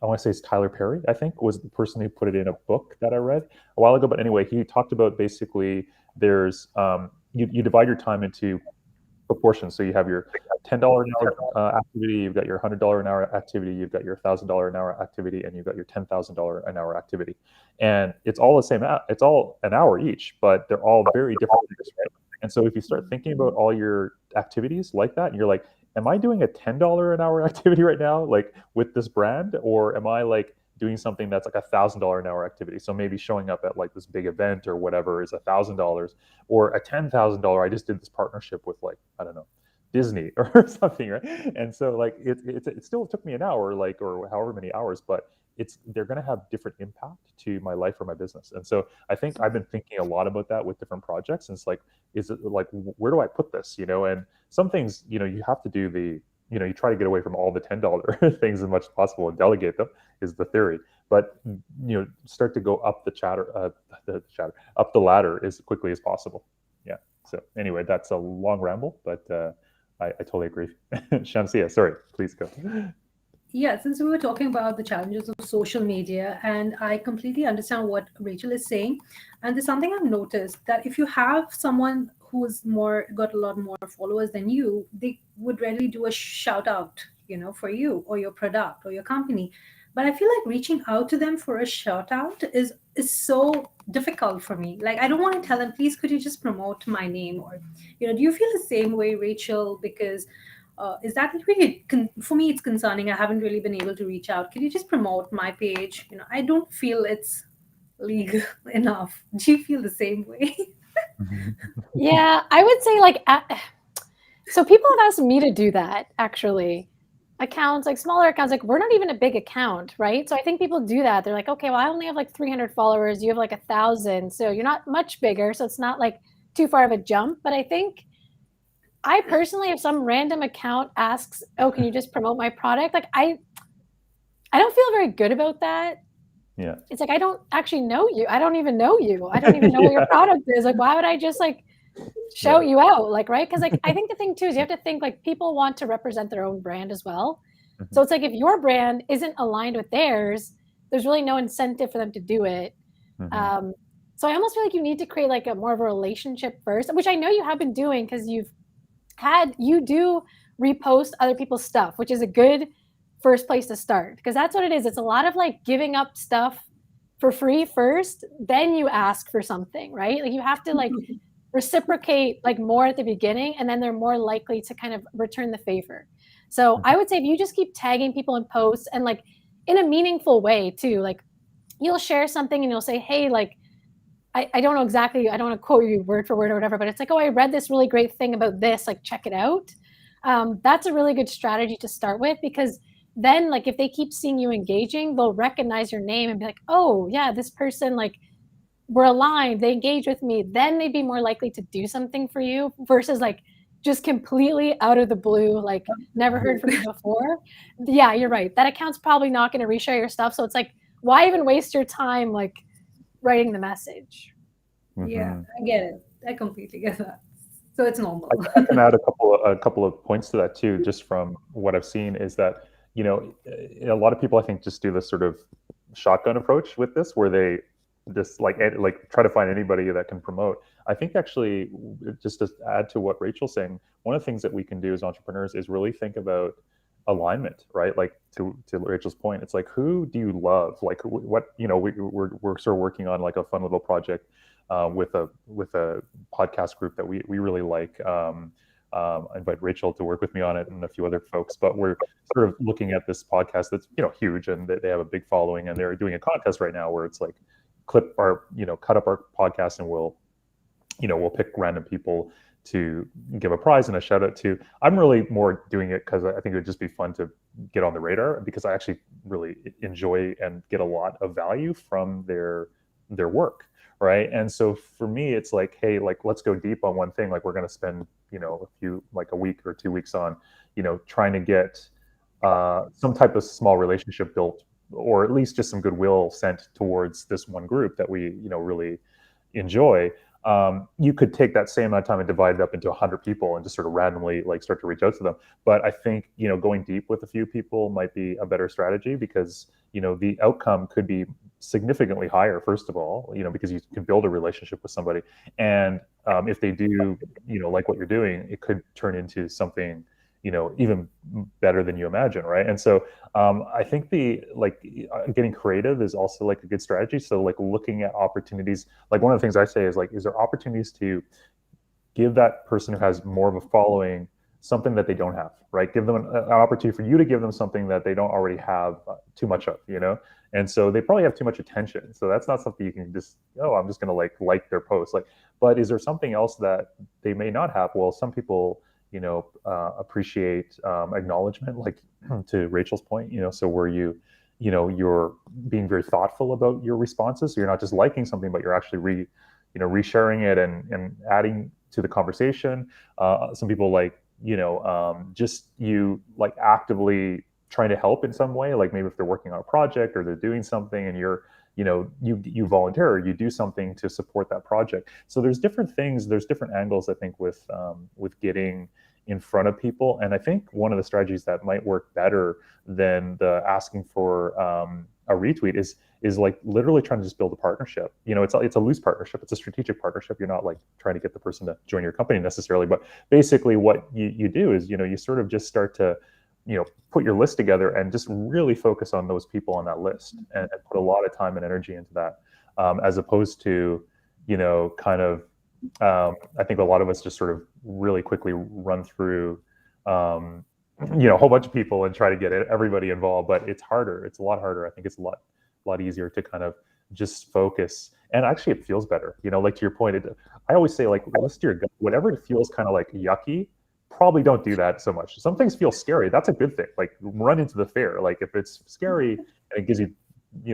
I want to say it's Tyler Perry, I think, was the person who put it in a book that I read a while ago. But anyway, he talked about basically there's, you divide your time into proportions. So you have your $10 an hour activity, you've got your $100 an hour activity, you've got your $1,000 an hour activity, and you've got your $10,000 an hour activity. And it's all the same, it's all an hour each, but they're all very different things, right? And so if you start thinking about all your activities like that, and you're like, am I doing a $10 an hour activity right now, like with this brand, or am I like doing something that's like $1,000 an hour activity? So maybe showing up at like this big event or whatever is $1,000, or a $10,000. I just did this partnership with like, I don't know, Disney or something, right? And so like it still took me an hour, like, or however many hours, but they're going to have different impact to my life or my business. And so I think I've been thinking a lot about that with different projects. And it's like, is it like, where do I put this? And some things, you have to do you try to get away from all the $10 things as much as possible and delegate them, is the theory. But start to go up up the ladder as quickly as possible. Yeah. So anyway, that's a long ramble, but I totally agree. Shamsia, sorry, please go. Yeah, since we were talking about the challenges of social media, and I completely understand what Rachel is saying. And there's something I've noticed, that if you have someone who's got a lot more followers than you, they would readily do a shout out, for you or your product or your company. But I feel like reaching out to them for a shout out is so difficult for me. Like, I don't want to tell them, please, could you just promote my name? Or, do you feel the same way, Rachel? Because is that really for me, it's concerning. I haven't really been able to reach out. Can you just promote my page? I don't feel it's legal enough. Do you feel the same way? Yeah, I would say like, so people have asked me to do that, actually. Accounts, like smaller accounts, like we're not even a big account, right? So I think people do that. They're like, okay, well, I only have like 300 followers. You have like 1,000. So you're not much bigger. So it's not like too far of a jump. But I think I personally, if some random account asks, oh, can you just promote my product? Like I don't feel very good about that. Yeah. It's like, I don't actually know you. I don't even know you. I don't even know what your product is. Like, why would I just like shout you out? Like, right? Because like, I think the thing too is you have to think like people want to represent their own brand as well. Mm-hmm. So it's like, if your brand isn't aligned with theirs, there's really no incentive for them to do it. Mm-hmm. So I almost feel like you need to create like a more of a relationship first, which I know you have been doing because you do repost other people's stuff, which is a good first place to start, because that's what it is. It's a lot of like giving up stuff for free first, then you ask for something, right? Like you have to like reciprocate like more at the beginning, and then they're more likely to kind of return the favor. So I would say if you just keep tagging people in posts and like in a meaningful way too, like you'll share something and you'll say, hey, like, I don't know exactly, I don't want to quote you word for word or whatever, but it's like, oh, I read this really great thing about this, like check it out. That's a really good strategy to start with, because then like if they keep seeing you engaging, they'll recognize your name and be like, oh yeah, this person, like we're aligned, they engage with me. Then they'd be more likely to do something for you versus like just completely out of the blue, like never heard from you before. Yeah, you're right. That account's probably not going to reshare your stuff. So it's like, why even waste your time like writing the message? Yeah, I get it. I completely get that. So it's normal. I can add a couple of points to that too, just from what I've seen is that, a lot of people I think just do this sort of shotgun approach with this, where they just like try to find anybody that can promote. I think actually, just to add to what Rachel's saying, one of the things that we can do as entrepreneurs is really think about alignment, right? Like to Rachel's point, it's like, who do you love? Like what, we're sort of working on like a fun little project with a podcast group that we really like. I invite Rachel to work with me on it and a few other folks, but we're sort of looking at this podcast that's huge, and they have a big following, and they're doing a contest right now where it's like cut up our podcast, and we'll pick random people to give a prize and a shout out to. I'm really more doing it because I think it would just be fun to get on the radar, because I actually really enjoy and get a lot of value from their work. Right. And so for me, it's like, hey, like, let's go deep on one thing. Like, we're going to spend, a week or 2 weeks on, trying to get some type of small relationship built, or at least just some goodwill sent towards this one group that we, really enjoy. You could take that same amount of time and divide it up into 100 people and just sort of randomly like start to reach out to them. But I think, going deep with a few people might be a better strategy, because, the outcome could be significantly higher, first of all, because you can build a relationship with somebody. And if they do, like what you're doing, it could turn into something, even better than you imagine. Right. And so I think getting creative is also like a good strategy. So like looking at opportunities, like one of the things I say is like, is there opportunities to give that person who has more of a following something that they don't have, right? Give them an opportunity for you to give them something that they don't already have too much of, And so they probably have too much attention. So that's not something you can just, I'm just going to like their post. But is there something else that they may not have? Well, some people, appreciate acknowledgement, like to Rachel's point, so where you're being very thoughtful about your responses. So you're not just liking something, but you're actually resharing it and adding to the conversation. Some people just you like actively trying to help in some way, like maybe if they're working on a project or they're doing something and you're you volunteer or you do something to support that project. So there's different things, there's different angles I think with getting in front of people. And I think one of the strategies that might work better than the asking for a retweet is like literally trying to just build a partnership. It's a loose partnership. It's a strategic partnership. You're not like trying to get the person to join your company necessarily, but basically what you do is, you sort of just start to, put your list together and just really focus on those people on that list and put a lot of time and energy into that, as opposed to, I think a lot of us just sort of really quickly run through, a whole bunch of people and try to get everybody involved, but it's harder. It's a lot harder. I think it's a lot easier to kind of just focus. And actually it feels better, like to your point, I always say, like, listen to your gut. Whatever it feels kind of like yucky, probably don't do that so much. Some things feel scary. That's a good thing. Like, run into the fair. Like, if it's scary and it gives you,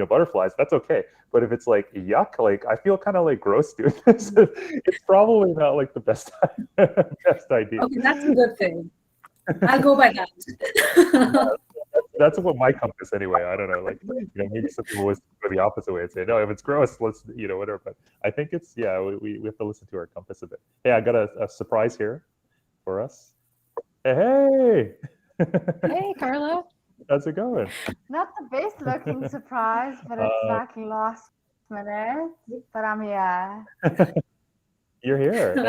butterflies, that's okay. But if it's like yuck, like I feel kind of like gross doing this, it's probably not like the best idea. Okay, that's a good thing. I'll go by that. That's what my compass anyway. I don't know, like, maybe some people would go the opposite way and say, no, if it's gross, let's, whatever. But I think it's, we have to listen to our compass a bit. Hey, I got a surprise here for us. Hey. Hey, Carla. How's it going? Not the best looking surprise, but it's like last minute, but I'm here. You're here. And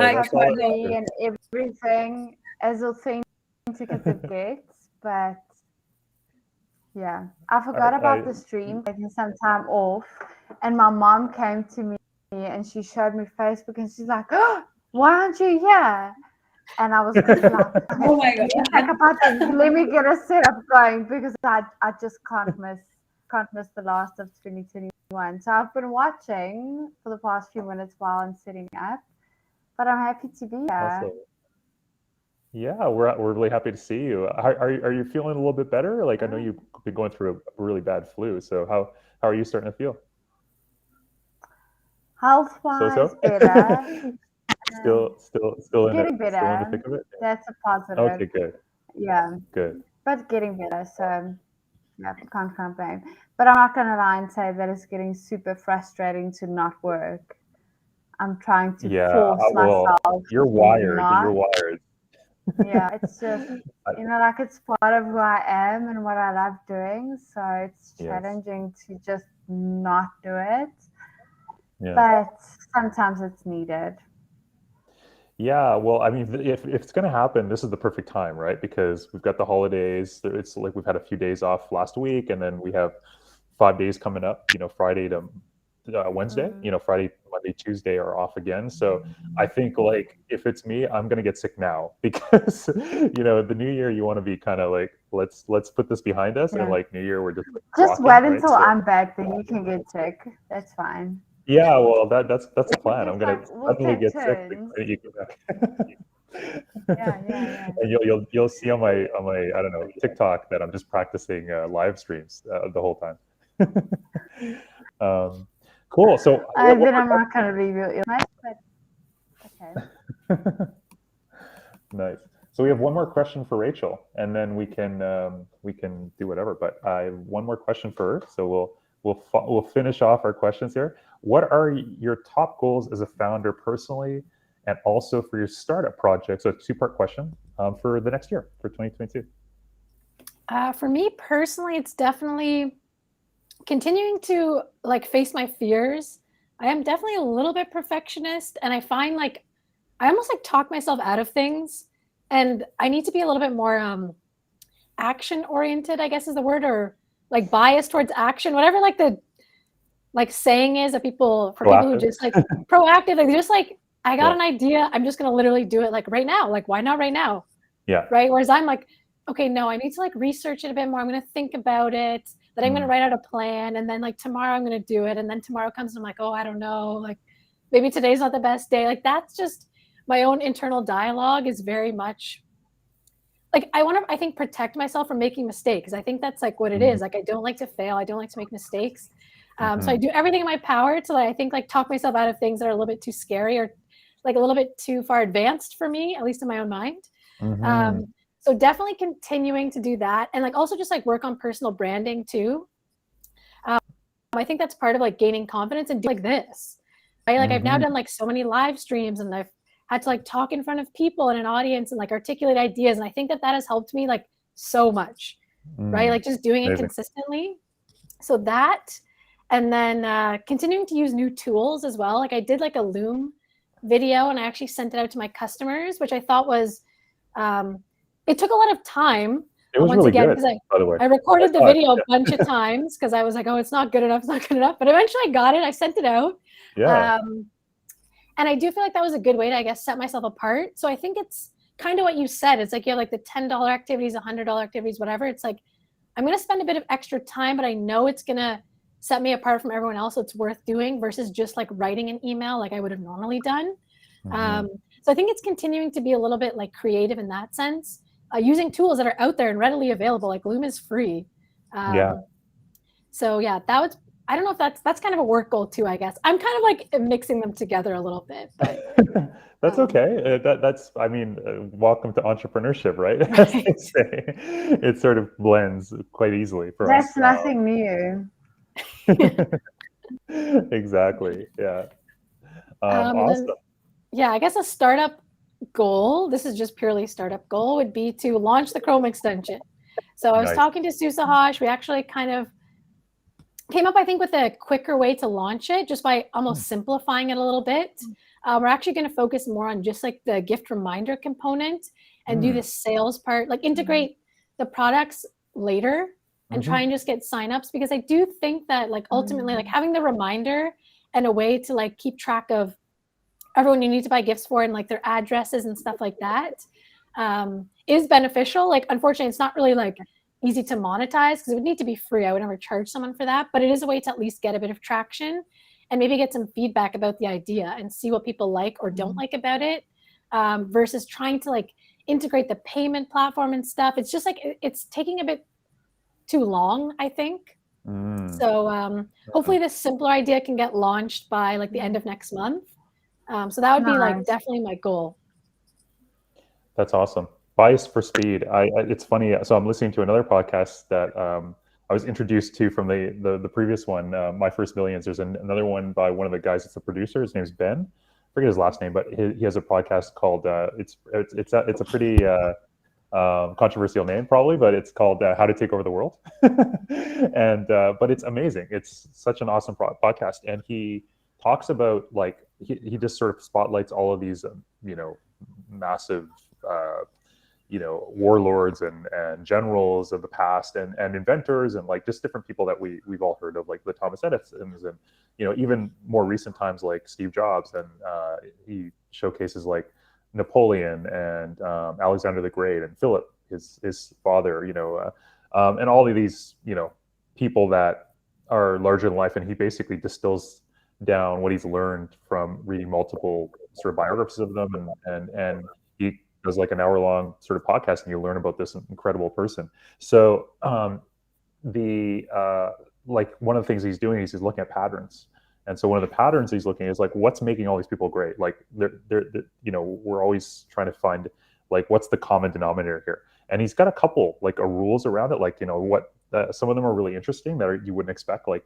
everything as authentic as it gets, but yeah. I forgot about the stream, taking some time off, and my mom came to me and she showed me Facebook and she's like, oh, why aren't you here? And I was just like, oh my God. Let me get a setup going, because I just can't miss the last of 2021. So I've been watching for the past few minutes while I'm setting up, but I'm happy to be here. Awesome. Yeah, we're really happy to see you. Are you feeling a little bit better? Like, I know you've been going through a really bad flu, so how are you starting to feel? Health-wise, better. Still in getting it, better. Still in the thick of it? That's a positive. Okay, good. Yeah. Good. But getting better, so yeah, can't complain. But I'm not gonna lie and say that it's getting super frustrating to not work. I'm trying to Yeah, force well, myself you're to wired. You're not. wired. Yeah, it's just, like it's part of who I am and what I love doing. So it's Yes. challenging to just not do it. Yeah. But sometimes it's needed. Yeah, well, I mean, if it's going to happen, this is the perfect time, right? Because we've got the holidays. It's like we've had a few days off last week, and then we have 5 days coming up. Friday to Wednesday. Friday, Monday, Tuesday are off again. So I think, like, if it's me, I'm going to get sick now because the new year you want to be kind of like, let's put this behind us, and like New Year we're just like Just rocking, wait right? until So I'm back, then you can get sick. That's fine. yeah, well, that's the We plan. I'm just gonna we'll suddenly take get sick the turns. minute you get back. Yeah. And you'll see on my I don't know, TikTok that I'm just practicing live streams the whole time. Cool. So Then I'm not gonna leave you much, but okay. nice. So we have one more question for Rachel, and then we can do whatever. But I have one more question for her. So we'll finish off our questions here. What are your top goals as a founder personally, and also for your startup project? So a two-part question for the next year, for 2022. For me personally, it's definitely continuing to like face my fears. I am definitely a little bit perfectionist, and I find like I almost like talk myself out of things, and I need to be a little bit more action oriented, I guess is the word, or like biased towards action, whatever like the saying is that people who just like proactive, like just like I got an idea, I'm just gonna literally do it like right now. Like why not right now? Yeah. Right. Whereas I'm like, okay, no, I need to like research it a bit more. I'm gonna think about it. Then I'm gonna write out a plan, and then like tomorrow I'm gonna do it, and then tomorrow comes and I'm like, oh, I don't know, like maybe today's not the best day. Like that's just my own internal dialogue is very much like I think protect myself from making mistakes. I think that's like what it is. Like I don't like to fail. I don't like to make mistakes. So I do everything in my power to like I think like talk myself out of things that are a little bit too scary or like a little bit too far advanced for me, at least in my own mind. So definitely continuing to do that, and like also just like work on personal branding too. I think that's part of like gaining confidence and doing like this. Right? Like I've now done like so many live streams, and I've had to like talk in front of people and an audience and like articulate ideas, and I think that has helped me like so much. Right? Like just doing it consistently. So that, and then continuing to use new tools as well. Like I did like a Loom video, and I actually sent it out to my customers, which I thought was it took a lot of time. It was really good, by the way. I recorded the video a bunch of times because I was like, oh, it's not good enough. But eventually I got it. I sent it out. Yeah. And I do feel like that was a good way to, I guess, set myself apart. So I think it's kind of what you said. It's like you have like the $10 activities, $100 activities, whatever. It's like, I'm going to spend a bit of extra time, but I know it's going to set me apart from everyone else. So it's worth doing versus just like writing an email like I would have normally done. So I think it's continuing to be a little bit like creative in that sense, using tools that are out there and readily available. Like Loom is free. So yeah, that was, I don't know if that's kind of a work goal too, I guess. I'm kind of like mixing them together a little bit, but that's okay. That's, I mean, welcome to entrepreneurship, right? As they say. It sort of blends quite easily for us. That's nothing new. Exactly. Yeah. Awesome. Yeah, I guess a startup goal, this is just purely startup goal, would be to launch the Chrome extension. So I was talking to Susahosh. We actually kind of came up, I think, with a quicker way to launch it just by almost simplifying it a little bit. We're actually going to focus more on just like the gift reminder component and do the sales part, like integrate the products later and try and just get signups, because I do think that like ultimately like having the reminder and a way to like keep track of everyone you need to buy gifts for and like their addresses and stuff like that is beneficial. Like, unfortunately, it's not really like easy to monetize because it would need to be free. I would never charge someone for that, but it is a way to at least get a bit of traction and maybe get some feedback about the idea and see what people like or don't like about it, versus trying to like integrate the payment platform and stuff. It's just like, it's taking a bit too long, I think. So hopefully this simpler idea can get launched by like the end of next month. So that would be like definitely my goal. That's awesome. Bias for speed. It's funny. So I'm listening to another podcast that I was introduced to from the previous one, My First Millions. There's another one by one of the guys that's a producer. His name's Ben. forget his last name, but he has a podcast called it's a pretty controversial name probably, but it's called How to Take Over the World. And but it's amazing. It's such an awesome podcast, and he talks about like he just sort of spotlights all of these massive warlords and generals of the past and inventors and like just different people that we've all heard of, like the Thomas Edisons and even more recent times like Steve Jobs, and he showcases like Napoleon and Alexander the Great and Philip, his father, and all of these people that are larger than life, and he basically distills down what he's learned from reading multiple sort of biographies of them, and he does like an hour-long sort of podcast, and you learn about this incredible person. So like one of the things he's doing is he's looking at patterns. And so one of the patterns he's looking at is like, what's making all these people great? Like they're we're always trying to find like, what's the common denominator here? And he's got a couple like rules around it. Like, what some of them are really interesting that you wouldn't expect. Like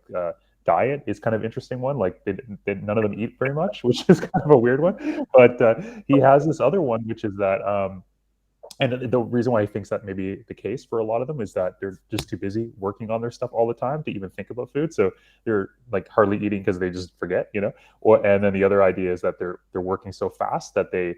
diet is kind of interesting one. Like none of them eat very much, which is kind of a weird one. But he has this other one, which is that, and the reason why he thinks that may be the case for a lot of them is that they're just too busy working on their stuff all the time to even think about food. So they're like hardly eating because they just forget, and then the other idea is that they're working so fast that they,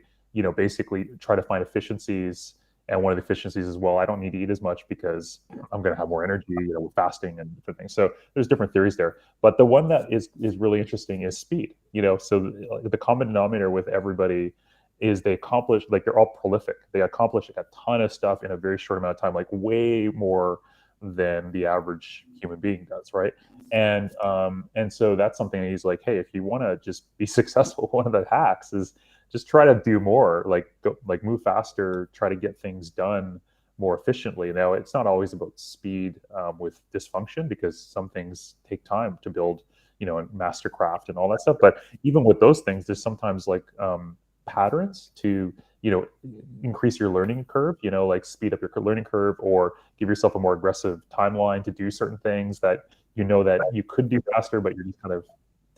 basically try to find efficiencies. And one of the efficiencies is, well, I don't need to eat as much because I'm going to have more energy, with fasting and different things. So there's different theories there. But the one that is really interesting is speed, so the common denominator with everybody is they accomplish, like they're all prolific. They accomplish like a ton of stuff in a very short amount of time, like way more than the average human being does, right? And so that's something that he's like, hey, if you want to just be successful, one of the hacks is just try to do more, like move faster, try to get things done more efficiently. Now, it's not always about speed with dysfunction, because some things take time to build, and mastercraft and all that stuff. But even with those things, there's sometimes like patterns to increase your learning curve, like speed up your learning curve, or give yourself a more aggressive timeline to do certain things that that you could do faster, but you're just kind of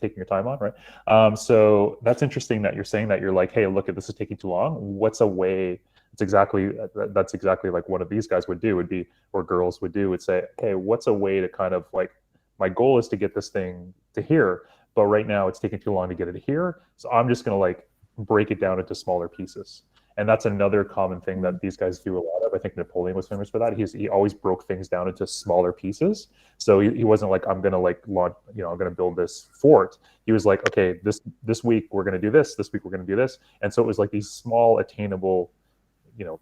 taking your time on, right? So that's interesting that you're saying that. You're like, hey, look, this is taking too long. What's a way? That's exactly like one of these guys would be, or girls would say, hey, what's a way to kind of like, my goal is to get this thing to here, but right now it's taking too long to get it here, so I'm just going to like break it down into smaller pieces. And that's another common thing that these guys do a lot of. I think Napoleon was famous for that. He always broke things down into smaller pieces. So he wasn't like, I'm gonna like launch, I'm gonna build this fort. He was like, okay, this week we're gonna do this week we're gonna do this. And so it was like these small attainable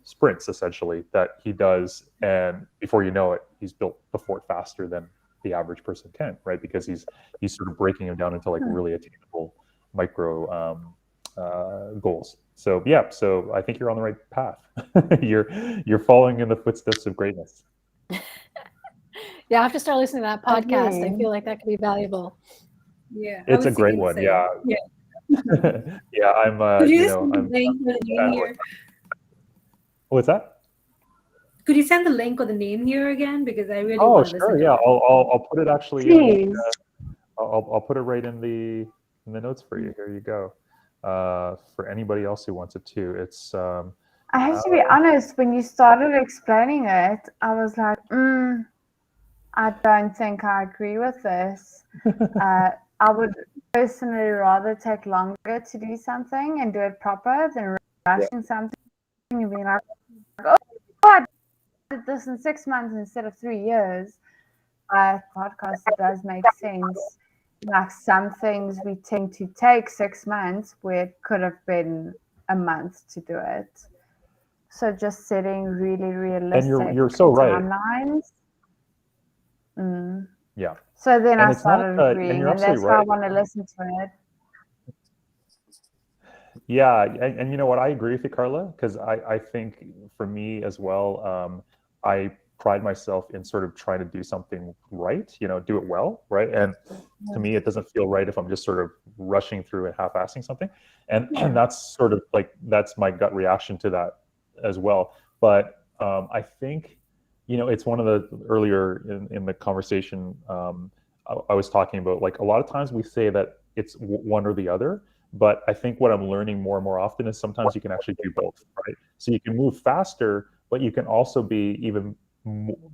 sprints essentially that he does, and before you know it, he's built the fort faster than the average person can, right? Because he's sort of breaking them down into like really attainable micro goals. So yeah, so I think you're on the right path. you're following in the footsteps of greatness. Yeah, I have to start listening to that podcast. I feel like that could be valuable. Yeah, it's a great one. Yeah. Yeah, I'm Could you send the link or the name here? What's that? Could you send the link or the name here again, because I really want to sure, listen yeah. to it. I'll put it actually in I'll put it right in the notes for you. Here you go. For anybody else who wants it too. It's I have to be honest, when you started explaining it, I was like, I don't think I agree with this. I would personally rather take longer to do something and do it proper than rushing something and being like, oh, I did this in 6 months instead of 3 years. Podcast does make sense. Like some things we tend to take 6 months where it could have been a month to do it. So just setting really realistic and you're so timelines. Right. Yeah. So then I started agreeing, and that's why I want to listen to it. Yeah, and you know what? I agree with you, Carla, because I think for me as well, I pride myself in sort of trying to do something right, do it well, right? And to me, it doesn't feel right if I'm just sort of rushing through and half-assing something. And that's sort of like, that's my gut reaction to that as well. But I think, it's one of the earlier in the conversation, I was talking about, like, a lot of times we say that it's one or the other, But I think what I'm learning more and more often is sometimes you can actually do both, right? So you can move faster, but you can also be even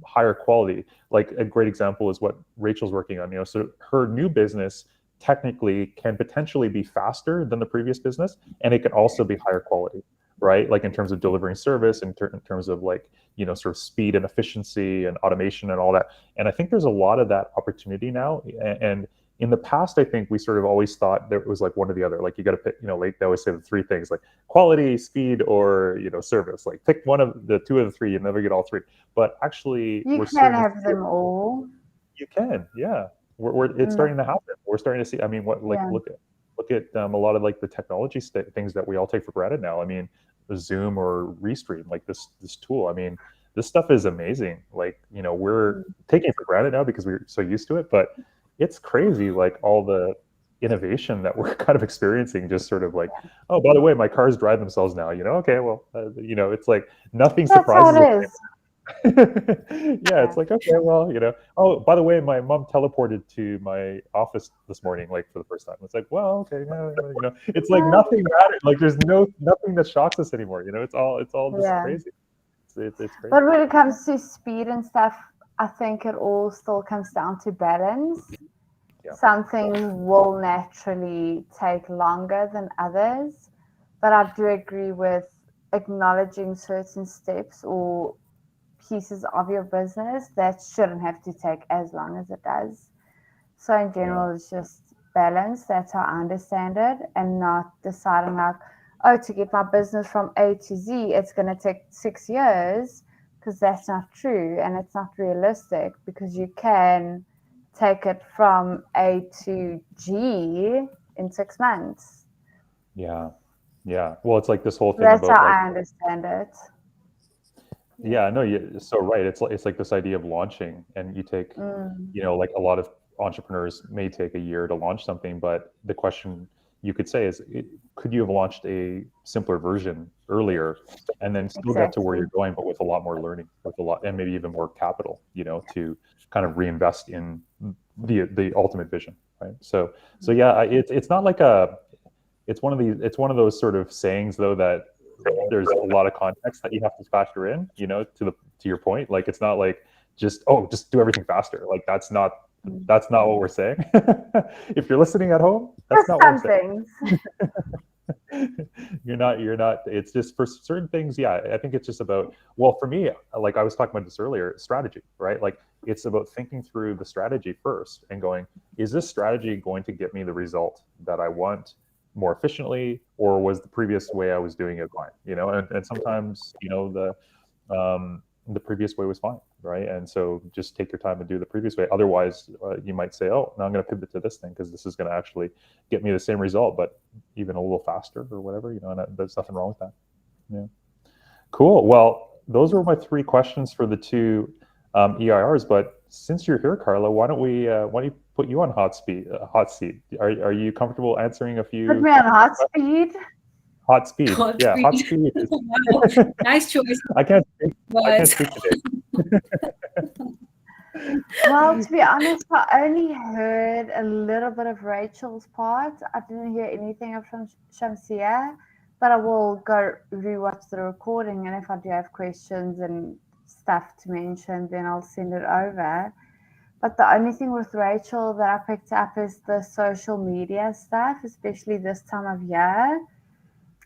higher quality. Like a great example is what Rachel's working on. So her new business technically can potentially be faster than the previous business, and it can also be higher quality, right? Like in terms of delivering service, in terms of like sort of speed and efficiency and automation and all that. And I think there's a lot of that opportunity now. And in the past, I think we sort of always thought there was like one or the other. Like you got to pick, like they always say the three things, like quality, speed, or service. Like pick one of the two of the three. You never get all three. But actually, You we're can starting have them all. You can, yeah. It's starting to happen. We're starting to see. I mean, look at a lot of like the technology things that we all take for granted now. I mean, the Zoom or Restream, like this tool. I mean, this stuff is amazing. Like we're taking it for granted now because we're so used to it, but it's crazy. Like all the innovation that we're kind of experiencing, just sort of like, oh, by the way, my cars drive themselves now. Okay, well, it's like nothing surprises us. Yeah, it's like, okay, well, oh, by the way, my mom teleported to my office this morning, like for the first time. It's like, well, okay, it's like nothing matters. Like there's nothing that shocks us anymore. It's all just crazy. It's crazy. But when it comes to speed and stuff, I think it all still comes down to balance. Yeah. Some things will naturally take longer than others, but I do agree with acknowledging certain steps or pieces of your business that shouldn't have to take as long as it does. So in general, it's just balance. That's how I understand it, and not deciding like, oh, to get my business from A to Z, it's going to take 6 years, because that's not true and it's not realistic, because you can take it from A to G in 6 months. Yeah. Well, it's like this whole thing that's about how like, I understand it. Yeah, no, you're so right. It's like this idea of launching, and you take, like a lot of entrepreneurs may take a year to launch something, but the question you could say is, could you have launched a simpler version earlier and then still get to where you're going, but with a lot more learning, with a lot, and maybe even more capital, to kind of reinvest in the ultimate vision, right? So yeah, it's not like it's one of those sort of sayings though that there's a lot of context that you have to factor in, to your point. Like it's not like just do everything faster. Like that's not what we're saying. If you're listening at home, that's not what we're saying. You're not. It's just for certain things. Yeah, I think it's just about, well, for me, like I was talking about this earlier, strategy, right? Like it's about thinking through the strategy first and going, is this strategy going to get me the result that I want more efficiently, or was the previous way I was doing it fine? And sometimes the previous way was fine, right? And so just take your time and do the previous way. Otherwise, you might say, oh, now I'm going to pivot to this thing because this is going to actually get me the same result, but even a little faster or whatever. And there's nothing wrong with that. Yeah. Cool. Well, those were my 3 questions for the 2 EIRs. But since you're here, Carla, why don't you put you on hot seat? Are you comfortable answering a few? Put me on hot speed. Hot speed. Hot speed. Wow. Nice choice. I can't speak today. Well, to be honest, I only heard a little bit of Rachel's part. I didn't hear anything of Shamsia, but I will go rewatch the recording, and if I do have questions and stuff to mention, then I'll send it over. But the only thing with Rachel that I picked up is the social media stuff, especially this time of year.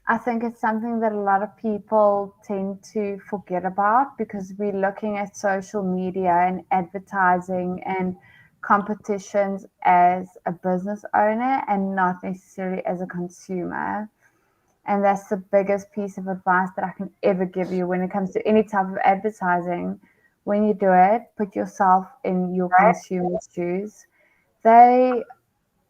I think it's something that a lot of people tend to forget about, because we're looking at social media and advertising and competitions as a business owner and not necessarily as a consumer. And that's the biggest piece of advice that I can ever give you when it comes to any type of advertising. When you do it, put yourself in your consumer's shoes.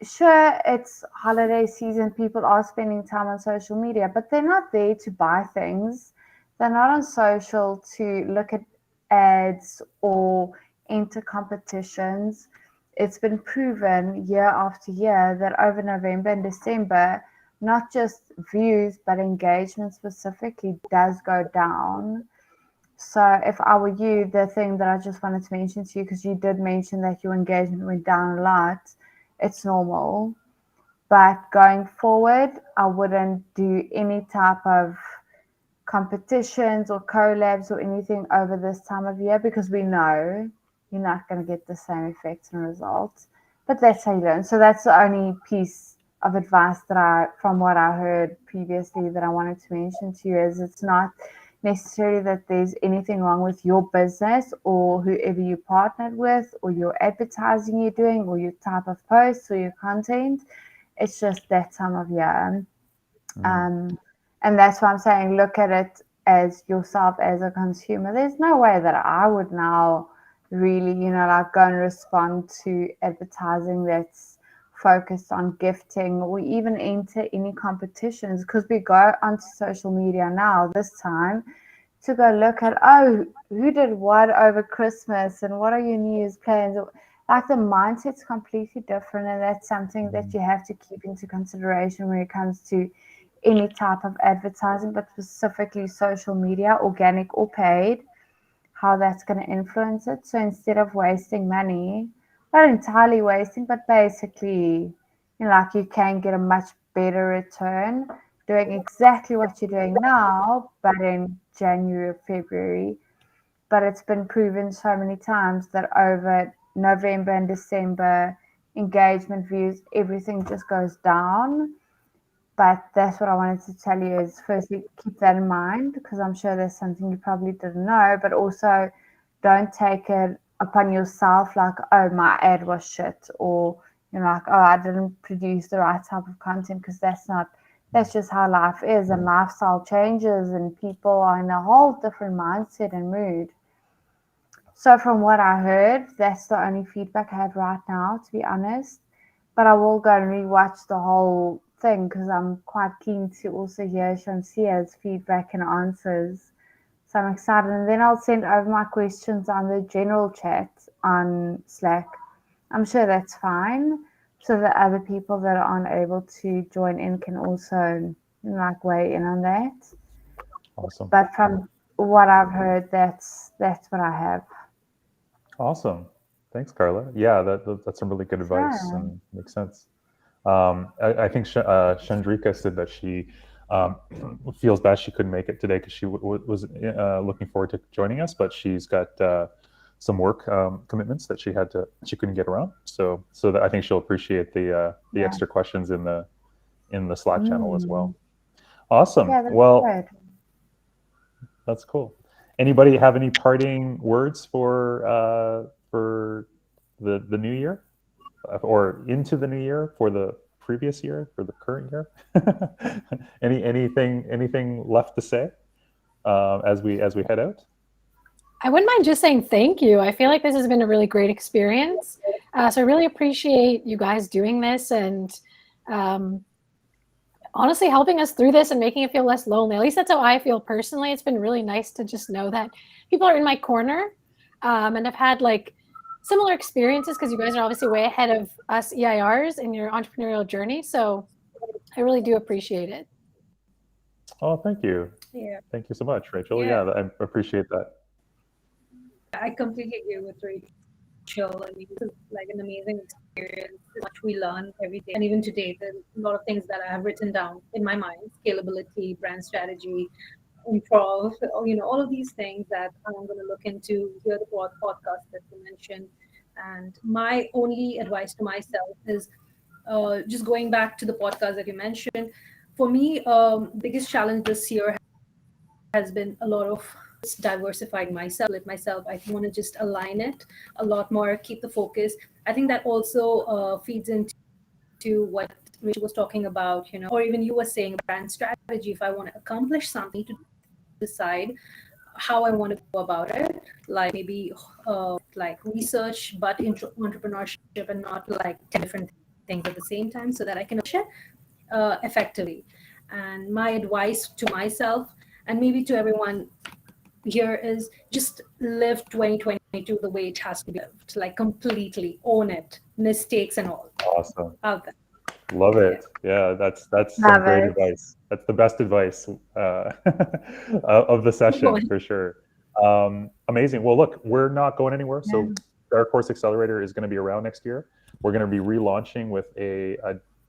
Sure, it's holiday season, people are spending time on social media, but they're not there to buy things. They're not on social to look at ads or enter competitions. It's been proven year after year that over November and December, not just views, but engagement specifically does go down. So if I were you, the thing that I just wanted to mention to you, because you did mention that your engagement went down a lot, it's normal. But going forward, I wouldn't do any type of competitions or collabs or anything over this time of year, because we know you're not going to get the same effects and results. But that's how you learn. So that's the only piece of advice that from what I heard previously, that I wanted to mention to you, is it's not necessarily that there's anything wrong with your business or whoever you partnered with or your advertising you're doing or your type of posts or your content. It's just that time of year. And that's why I'm saying, look at it as yourself as a consumer. There's no way that I would now really, like, go and respond to advertising that's focused on gifting or even enter any competitions, because we go onto social media now this time to go look at, oh, who did what over Christmas and what are your New Year's plans. Like, the mindset's completely different, and that's something that you have to keep into consideration when it comes to any type of advertising, but specifically social media, organic or paid, how that's going to influence it. So instead of wasting money, not entirely wasting, but basically, like, you can get a much better return doing exactly what you're doing now, but in January or February. But it's been proven so many times that over November and December, engagement views, everything just goes down. But that's what I wanted to tell you, is firstly, keep that in mind, because I'm sure there's something you probably didn't know, but also don't take it upon yourself like, oh, my ad was shit, or, like, oh, I didn't produce the right type of content, because that's just how life is, and lifestyle changes, and people are in a whole different mindset and mood. So from what I heard, that's the only feedback I have right now, to be honest. But I will go and rewatch the whole thing, because I'm quite keen to also hear Shamsia's feedback and answers. So I'm excited. And then I'll send over my questions on the general chat on Slack. I'm sure that's fine, so that other people that aren't able to join in can also, like, weigh in on that. Awesome. But from what I've heard, that's what I have. Awesome. Thanks, Carla. Yeah, that's some really good advice and makes sense. I think Chandrika said that she feels bad she couldn't make it today because she was looking forward to joining us, but she's got some work commitments that she couldn't get around. So that I think she'll appreciate the extra questions in the Slack channel as well. Awesome. Yeah, that's well, good. That's cool. Anybody have any parting words for the new year, or into the new year, for the previous year, for the current year? anything left to say as we head out? I wouldn't mind just saying thank you. I feel like this has been a really great experience. So I really appreciate you guys doing this, and honestly helping us through this and making it feel less lonely. At least that's how I feel personally. It's been really nice to just know that people are in my corner, and I've had like similar experiences, because you guys are obviously way ahead of us EIRs in your entrepreneurial journey. So I really do appreciate it. Oh, thank you. Yeah. Thank you so much, Rachel. Yeah, I appreciate that. I completely agree with Rachel. I mean, this is like an amazing experience. Much we learn every day, and even today, there's a lot of things that I have written down in my mind: scalability, brand strategy, improv. All of these things that I'm going to look into. Hear the podcast that you mentioned, and my only advice to myself is just going back to the podcast that you mentioned. For me, biggest challenge this year has been a lot of diversified myself. I want to just align it a lot more, keep the focus. I think that also feeds into what Rachel was talking about, or even you were saying, brand strategy. If I want to accomplish something, to decide how I want to go about it, like maybe like research, but entrepreneurship, and not like 10 different things at the same time, so that I can share effectively. And my advice to myself, and maybe to everyone here, is just live 2022 the way it has to be lived, like completely own it, mistakes and all. Awesome. Out there. Love it. Yeah, that's some great advice. That's the best advice of the session for sure. Amazing. Well, look, we're not going anywhere. So Darkhorse Accelerator is going to be around next year. We're going to be relaunching with a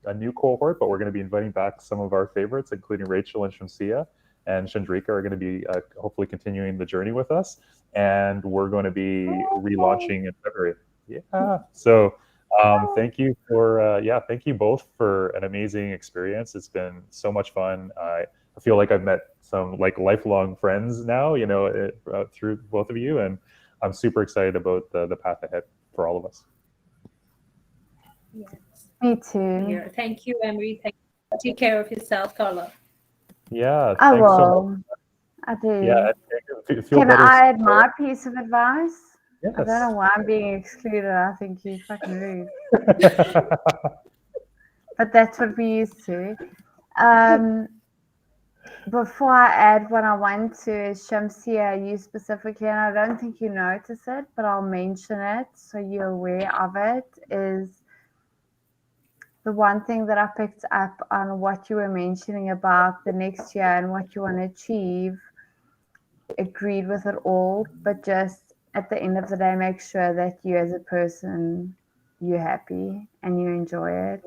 a new cohort, but we're going to be inviting back some of our favorites, including Rachel and Shamsia and Chandrika are going to be hopefully continuing the journey with us. And we're going to be relaunching in February. Yeah. So thank you for, thank you both for an amazing experience. It's been so much fun. I feel like I've met some like lifelong friends now, you know, through both of you. And I'm super excited about the path ahead for all of us. Yes. Me too. Yeah. Thank you, Emery. Take care of yourself, Carla. Yeah. I Thanks so will. much. I do. Yeah. Feel Can better. I add my piece of advice? Yes. I don't know why I'm being excluded. I think you're fucking rude. But that's what we used to. Before I add what I want to, Shamsia, you specifically, and I don't think you notice it, but I'll mention it so you're aware of it, is the one thing that I picked up on what you were mentioning about the next year and what you want to achieve. Agreed with it all, but just at the end of the day, make sure that you as a person, you're happy and you enjoy it.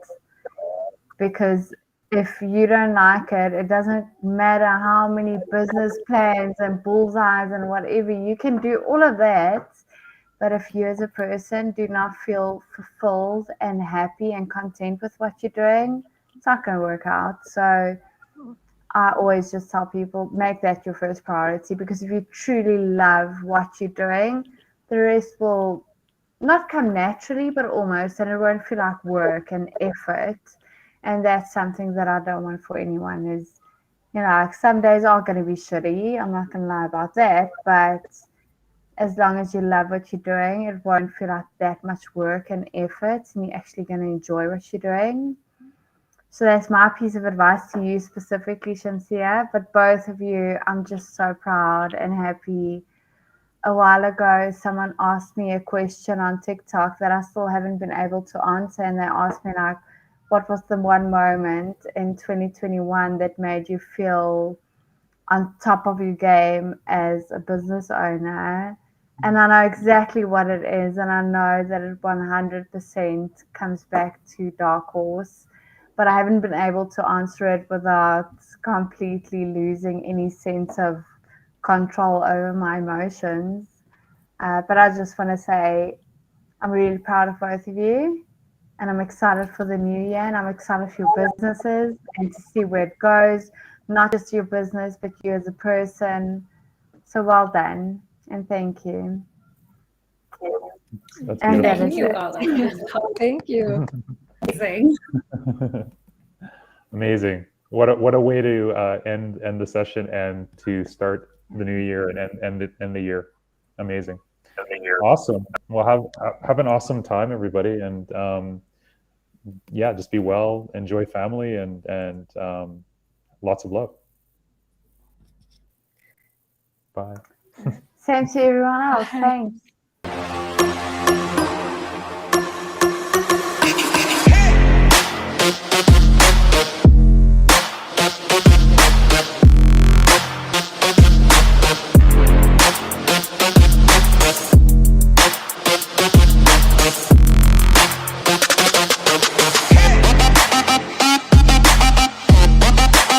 Because if you don't like it, it doesn't matter how many business plans and bullseyes and whatever, you can do all of that. But if you as a person do not feel fulfilled and happy and content with what you're doing, it's not going to work out. So I always just tell people, make that your first priority, because if you truly love what you're doing, the rest will not come naturally, but almost, and it won't feel like work and effort. And that's something that I don't want for anyone is, you know, like some days are going to be shitty. I'm not going to lie about that. But as long as you love what you're doing, it won't feel like that much work and effort, and you're actually going to enjoy what you're doing. So that's my piece of advice to you specifically, Shamsia. But both of you, I'm just so proud and happy. A while ago, someone asked me a question on TikTok that I still haven't been able to answer. And they asked me, like, what was the one moment in 2021 that made you feel on top of your game as a business owner? And I know exactly what it is. And I know that it 100% comes back to Darkhorse. But I haven't been able to answer it without completely losing any sense of control over my emotions. But I just want to say I'm really proud of both of you, and I'm excited for the new year, and I'm excited for your businesses and to see where it goes, not just your business, but you as a person. So well done, and thank you. That's And that Thank is you, it. Carla. Thank you. Amazing. Amazing. What a way to end the session and to start the new year and end the year. Amazing. Awesome. Well, have an awesome time, everybody, and yeah, just be well, enjoy family, and lots of love. Bye. Same to everyone else. Bye. Thanks.